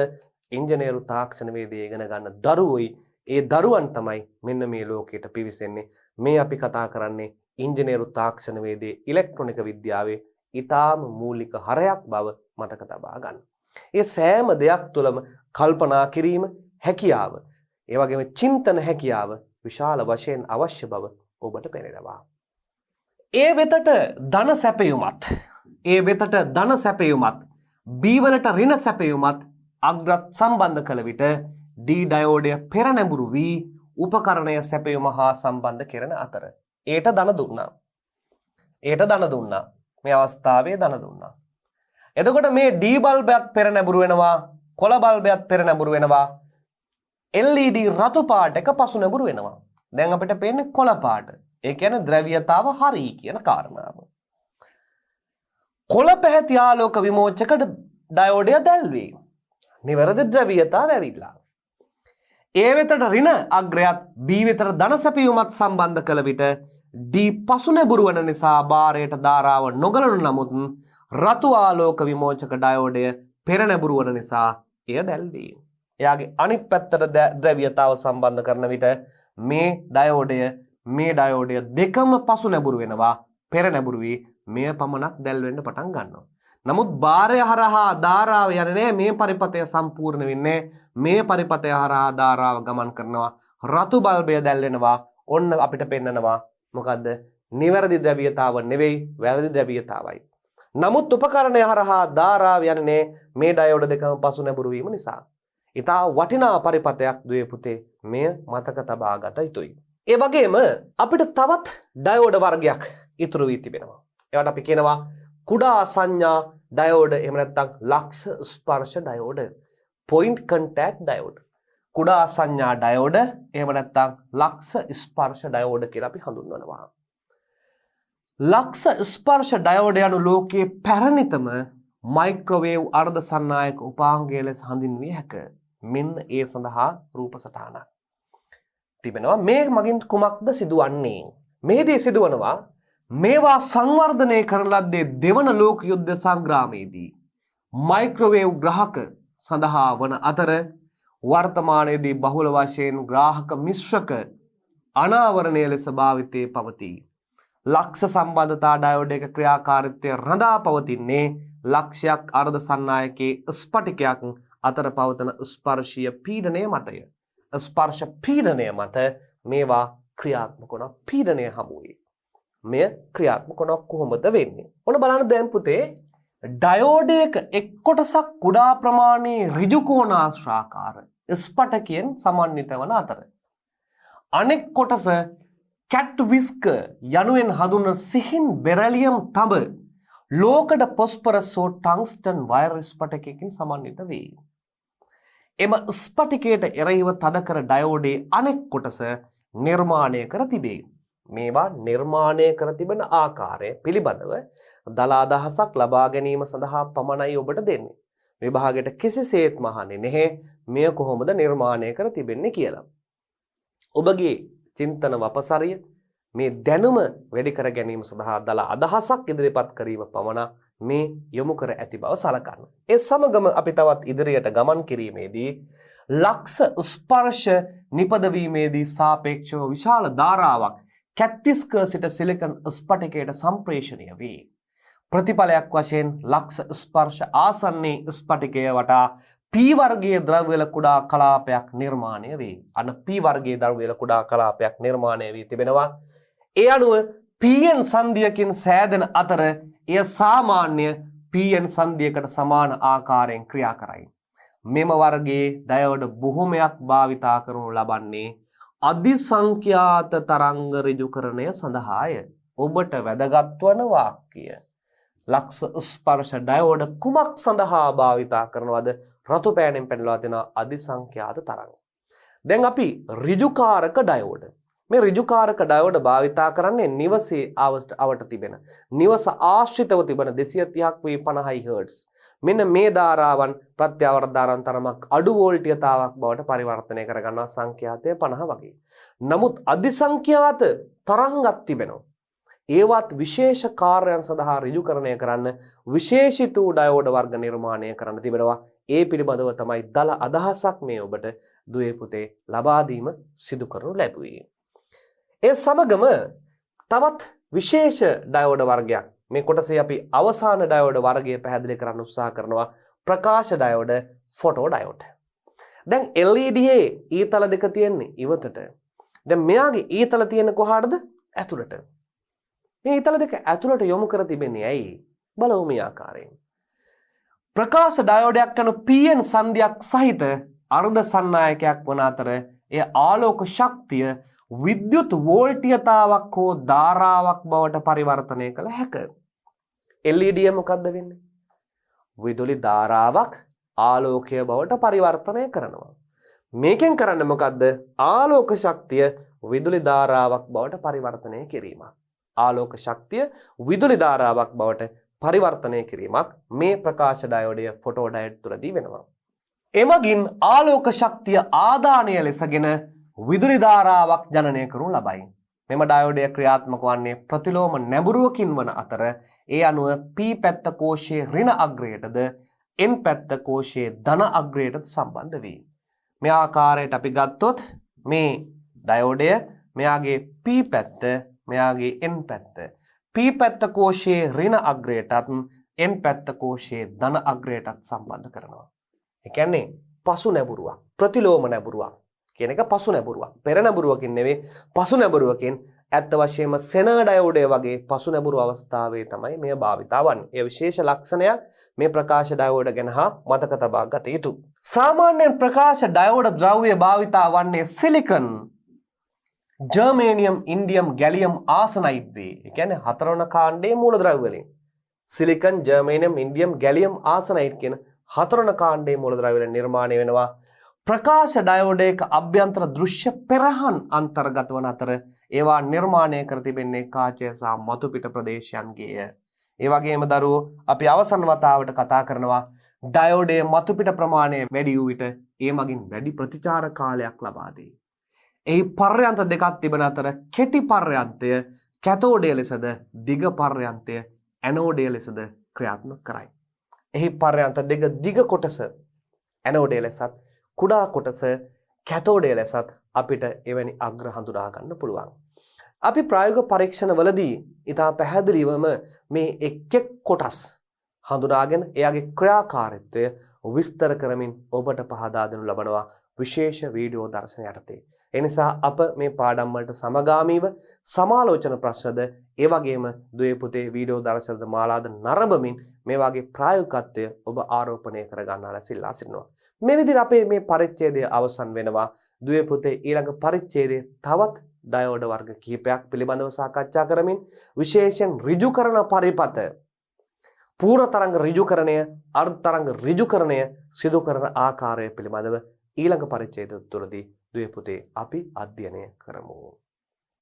ඉංජිනේරු තාක්ෂණවේදී ඉගෙන ගන්න දරුවෝයි. ඒ දරුවන් තමයි මෙන්න මේ ලෝකයට පිවිසෙන්නේ. මේ අපි කතා කරන්නේ ඉංජිනේරු තාක්ෂණවේදී ඉලෙක්ට්‍රොනික විද්‍යාවේ ඊටාම මූලික හරයක් බව මතක තබා ගන්න. ඒ සෑම දෙයක් තුළම කල්පනා කිරීම හැකියාව, ඒ වගේම චින්තන හැකියාව විශාල වශයෙන් අවශ්‍ය බව ඔබට පෙනෙනවා. ඒ වෙතට ධන සැපයුමත් B වලට ඍණ සැපයුමත් අග්‍රත් සම්බන්ධ කළ විට D ඩයෝඩය පෙර නැඹුරු වී උපකරණය සැපයුම හා සම්බන්ධ කෙරෙන අතර ඒට ධන දුන්නා. මේ අවස්ථාවේ ධන දුන්නා. එතකොට මේ D බල්බයත් පෙර නැඹුරු වෙනවා, කොළ බල්බයත් පෙර නැඹුරු වෙනවා, LED රතු පාට එක පසු නැඹුරු වෙනවා. දැන් අපිට පේන්නේ කොළ පාට. ඒ කියන්නේ ද්‍රව්‍යතාව හරි කියන කාරණාව. කොළ පැහැති ආලෝක විමෝචක ඩයෝඩය දැල්වේ. නිවැරදි ද්‍රව්‍යතාව ඇවිල්ලා. A වෙතට ඍණ අග්‍රයත් B වෙතට ධන සැපයුමත් සම්බන්ධ කළ විට D පසුනැබුරු වන නිසා භාරයට ධාරාව නොගලනු නමුත් රතු ආලෝක විමෝචක ඩයෝඩය පෙරනැබුරු වන නිසා එය දැල්වේ. එයාගේ අනිත් පැත්තට ද්‍රව්‍යතාව සම්බන්ධ කරන විට මේ ඩයෝඩය දෙකම පසුනැබුරු වෙනවා, පෙරනැබුරු වී මෙය පමණක් දැල් වෙන්න පටන් ගන්නවා. නමුත් භාරය හරහා ධාරාව යන්නේ මේ පරිපථය සම්පූර්ණ වෙන්නේ මේ පරිපථය හරහා ධාරාව ගමන් කරනවා, රතු බල්බය දැල් වෙනවා. ඔන්න අපිට පෙන්නනවා මොකද්ද? නිවැරදි ද්‍රව්‍යතාව නෙවෙයි, වැරදි ද්‍රව්‍යතාවයි. නමුත් උපකරණය හරහා ධාරාව යන්නේ මේ ඩයෝඩ දෙකම පසුනැබුරු වීම නිසා. ඉතා වටිනා පරිපථයක් දුවේ පුතේ, මෙය මතක තබා ගත යුතුයි. ඒ වගේම අපිට තවත් ඩයෝඩ වර්ගයක් ඉතුරු වී තිබෙනවා. ඒවට අපි කියනවා කුඩා සංඥා ඩයෝඩ, එහෙම නැත්නම් ලක්ෂ ස්පර්ශ ඩයෝඩ, point contact diode. කුඩා සංඥා ඩයෝඩ, එහෙම නැත්නම් ලක්ෂ ස්පර්ශ ඩයෝඩ කියලා අපි හඳුන්වනවා. ලක්ෂ ස්පර්ශ ඩයෝඩ යනු ලෝකයේ පැරණිතම මයික්‍රෝවේව් අර්ධ සන්නායක උපාංගය ලෙස හඳුන්විය හැක. මෙන්න ඒ සඳහා රූප සටහනක් තිබෙනවා. මේ මගින් කුමක්ද සිදුවන්නේ? මේදී සිදුවනවා මේවා සංවර්ධනය කරන ලද්දේ දෙවන ලෝක යුද්ධ සංග්‍රාමයේදී මයික්‍රෝවේව් ග්‍රාහක සඳහා වන අතර වර්තමානයේදී බහුල වශයෙන් ග්‍රාහක මිශ්‍රක අනාවරණය ලෙස භාවිතයේ පවතී. ලක්ෂ සම්බන්ධතා ඩයෝඩ් එක ක්‍රියාකාරීත්වය රඳා පවතින්නේ ලක්ෂයක් අර්ධ සන්නායකයේ ස්පටිකයක් අතර පවතන ස්පර්ශීය පීඩනය මතය. ස්පර්ශ පීඩනය මත මේවා ක්‍රියාත්මක වන පීඩනය හමුවේ. මෙය ක්‍රියාත්මක වන කොහොමද වෙන්නේ? ඔන්න බලන්න දැන් පුතේ, ඩයෝඩයක එක් කොටසක් කුඩා ප්‍රමාණයේ ඍජු කෝණාශ්‍රාකාර ස්පටකයෙන් සමන්විත වන අතර අනෙක් කොටස කැට්විස්ක යනුවෙන් හඳුන්වන සිහින් බෙරලියම් තඹ ලෝකඩ පොස්පරස් හෝ ටංස්ටන් වයර් ස්පටකයකින් සමන්විත වේ. එම ස්පටිකයට එරෙහිව තද කර ඩයෝඩේ අනෙක් කොටස නිර්මාණය කර තිබේ. මේවා නිර්මාණය කර තිබෙන ආකාරය පිළිබඳව දල අදහසක් ලබා ගැනීම සඳහා පමණයි ඔබට දෙන්නේ. විභාගයට කිසිසේත්ම අහන්නේ නැහැ මෙය කොහොමද නිර්මාණය කර තිබෙන්නේ කියලා. ඔබගේ චින්තන වපසරිය මේ දැනුම වැඩි කර ගැනීම සඳහා දල අදහසක් ඉදිරිපත් කිරීම පමණ මේ යොමු කර ඇති බව සලකන්න. ඒ සමගම අපි තවත් ඉදිරියට ගමන් කිරීමේදී ලක්ෂ ස්පර්ශ නිපදවීමේදී සාපේක්ෂව විශාල ධාරාවක් කැට්විස්ක සිට සිලිකන් ස්පටිකයට සම්ප්‍රේෂණය වේ. ප්‍රතිඵලයක් වශයෙන් ලක්ෂ ස්පර්ශ ආසන්නයේ ස්පටිකය වටා P වර්ගයේ ද්‍රව්‍යවල කුඩා කලාපයක් නිර්මාණය වේ. අන්න P වර්ගයේ ද්‍රව්‍යවල කුඩා කලාපයක් නිර්මාණය වී තිබෙනවා. ඒ අනුව PN සංදියකින් සෑදෙන අතර එය සාමාන්‍ය PN සංදියකට සමාන ආකාරයෙන් ක්‍රියා කරයි. මෙම වර්ගයේ ඩයෝඩ බොහොමයක් භාවිතා කරනු ලබන්නේ අධිසංඛ්‍යාත තරංග ඍජුකරණය සඳහාය. ඔබට වැදගත් වන වාක්‍ය. ලක්ෂ ස්පර්ශ ඩයෝඩ කුමක් සඳහා භාවිතා කරනවද? රතු පෑනෙන් පෙන්නලා තියෙන අධිසංඛ්‍යාත තරංග. දැන් අපි ඍජුකාරක ඩයෝඩ. මේ ඍජුකාරක ඩයෝඩ භාවිතා කරන්නේ නිවසේ අවට තිබෙන නිවස ආශ්‍රිතව තිබෙන 230ක් වී 50 හර්ට්ස්. මෙන්න මේ ධාරාවන් ප්‍රත්‍යාවර්ත ධාරාවන් තරමක් අඩු වෝල්ටීයතාවක් බවට පරිවර්තනය කරගන්නවා, සංඛ්‍යාතය 50 වගේ. නමුත් අධිසංඛ්‍යාත තරංගක් තිබෙනවා. ඒවත් විශේෂ කාර්යයන් සඳහා ඍජුකරණය කරන්න විශේෂිත ඩයෝඩ වර්ග නිර්මාණය කරන්න තිබෙනවා. ඒ පිළිබඳව තමයි දල අදහසක් මේ ඔබට දුවේ පුතේ ලබා දීම සිදු කරනු ලැබුවේ. ඒ සමගම තවත් විශේෂ ඩයෝඩ වර්ගයක් මේ කොටසේ අපි අවසාන ඩයෝඩ වර්ගය පැහැදිලි කරන්න උත්සාහ කරනවා, ප්‍රකාශ ඩයෝඩ, ෆොටෝ ඩයෝඩ. දැන් LED ඊතල දෙක තියෙන්නේ ඉවතට. දැන් මෙයාගේ ඊතල තියෙන කොහාටද? ඇතුළට. මේ ඊතල දෙක ඇතුළට යොමු කර තිබෙන්නේ ඇයි? බලමු මේ ආකාරයෙන්. ප්‍රකාශ ඩයෝඩයක් යන PN සංදියක් සහිත අර්ධ සන්නායකයක් වන අතර එය ආලෝක ශක්තිය විද්‍යුත් වෝල්ටීයතාවක් හෝ ධාරාවක් බවට පරිවර්තනය කළ හැක. LED මොකද්ද වෙන්නේ? විදුලි ධාරාවක් ආලෝකය බවට පරිවර්තනය කරනවා. මේකෙන් කරන්නේ මොකද්ද? ආලෝක ශක්තිය විදුලි ධාරාවක් බවට පරිවර්තනය කිරීමක්. ආලෝක ශක්තිය විදුලි ධාරාවක් බවට පරිවර්තනය කිරීමක් මේ ප්‍රකාශ ඩයෝඩය, ෆොටෝ ඩයෝඩ් තුලදී වෙනවා. එමගින් ආලෝක ශක්තිය ආදානය ලෙසගෙන විදුලි ධාරාවක් ජනනය කරනු ලබයි. මෙම ඩයෝඩය ක්‍රියාත්මක වන්නේ ප්‍රතිලෝම නැඹුරුවකින් වන අතර ඒ අනුව P පැත්ත කෝෂයේ ඍණ අග්‍රයටද N පැත්ත කෝෂයේ ධන අග්‍රයටද සම්බන්ධ වේ. මේ ආකාරයට අපි ගත්තොත් මේ ඩයෝඩය මෙයාගේ P පැත්ත මෙයාගේ N පැත්ත P පැත්ත කෝෂයේ ඍණ අග්‍රයටත් N පැත්ත කෝෂයේ ධන අග්‍රයටත් සම්බන්ධ කරනවා. ඒ කියන්නේ පසු නැඹුරුවක් ප්‍රතිලෝම නැඹුරුවක් කියන එක පසු නැඹුරුවක්. පෙර නැඹුරුවකින් නෙවෙයි පසු නැඹුරුවකින්. ඇත්ත වශයෙන්ම සෙනර් ඩයෝඩය වගේ පසු නැඹුරු අවස්ථාවේ තමයි මේ භාවිතා වන්නේ. ඒ විශේෂ ලක්ෂණයක් මේ ප්‍රකාශ ඩයෝඩ ගැන හා මතක තබා ගත යුතුයි. සාමාන්‍යයෙන් ප්‍රකාශ ඩයෝඩ ද්‍රව්‍ය භාවිතා වන්නේ සිලිකන්, ජර්මේනියම්, ඉන්ඩියම්, ගැලියම් ආසනයිඩ් වේ. ඒ කියන්නේ හතරවන කාණ්ඩයේ මූලද්‍රව්‍ය වලින් සිලිකන්, ජර්මේනියම්, ඉන්ඩියම්, ගැලියම් ආසනයිඩ් කියන හතරවන කාණ්ඩයේ මූලද්‍රව්‍ය වලින් නිර්මාණය වෙනවා. ප්‍රකාශ ඩයෝඩයක අභ්‍යන්තර දෘශ්‍ය පෙරහන් අන්තර්ගත වන අතර ඒවා නිර්මාණය කර තිබෙන්නේ කාචය සහ මතු පිට ප්‍රදේශයන්ගේය. ඒ වගේම දරුවෝ අපි අවසන් වතාවට කතා කරනවා ඩයෝඩයේ මතු පිට ප්‍රමාණය වැඩි වූ විට ඒ මගින් වැඩි ප්‍රතිචාර කාලයක් ලබා දෙයි. එහි පර්යන්ත දෙකක් තිබෙන අතර කෙටි පර්යන්තය කැතෝඩය ලෙසද දිග පර්යන්තය ඇනෝඩය ලෙසද ක්‍රියාත්මක කරයි. එහි පර්යන්ත දෙක දිග කොටස ඇනෝඩය ලෙසත් කුඩා කොටස කැතෝඩය ලෙසත් අපිට එවැනි අග්‍ර හඳුනා ගන්න පුළුවන්. අපි ප්‍රායෝගික පරීක්ෂණවලදී ඉතා පැහැදිලිවම මේ එක් එක් කොටස් හඳුනාගෙන එයාගේ ක්‍රියාකාරීත්වය විස්තර කරමින් ඔබට පහදා දෙනු ලබනවා විශේෂ වීඩියෝ දර්ශන යටතේ. ඒ නිසා අප මේ පාඩම් වලට සමගාමීව සමාලෝචන ප්‍රශ්නද ඒ වගේම දුවේ පුතේ වීඩියෝ දර්ශනද මාලාද නරඹමින් මේ වගේ ප්‍රායෝගිකත්වය ඔබ ආරෝපණය කර ගන්නා ලෙස ඉල්ලා සිටිනවා. මේ විදිහට අපේ මේ පරිච්ඡේදය අවසන් වෙනවා. දුවේ පුතේ ඊළඟ පරිච්ඡේදයේ තවත් ඩයෝඩ වර්ග කිහිපයක් පිළිබඳව සාකච්ඡා කරමින් විශේෂයෙන් ඍජුකරණ පරිපත පූර්ණ තරංග ඍජුකරණය අර්ධ තරංග ඍජුකරණය සිදු කරන ආකාරය පිළිබඳව ඊළඟ පරිච්ඡේදය තුළදී දුවේ පුතේ අපි අධ්‍යයනය කරමු.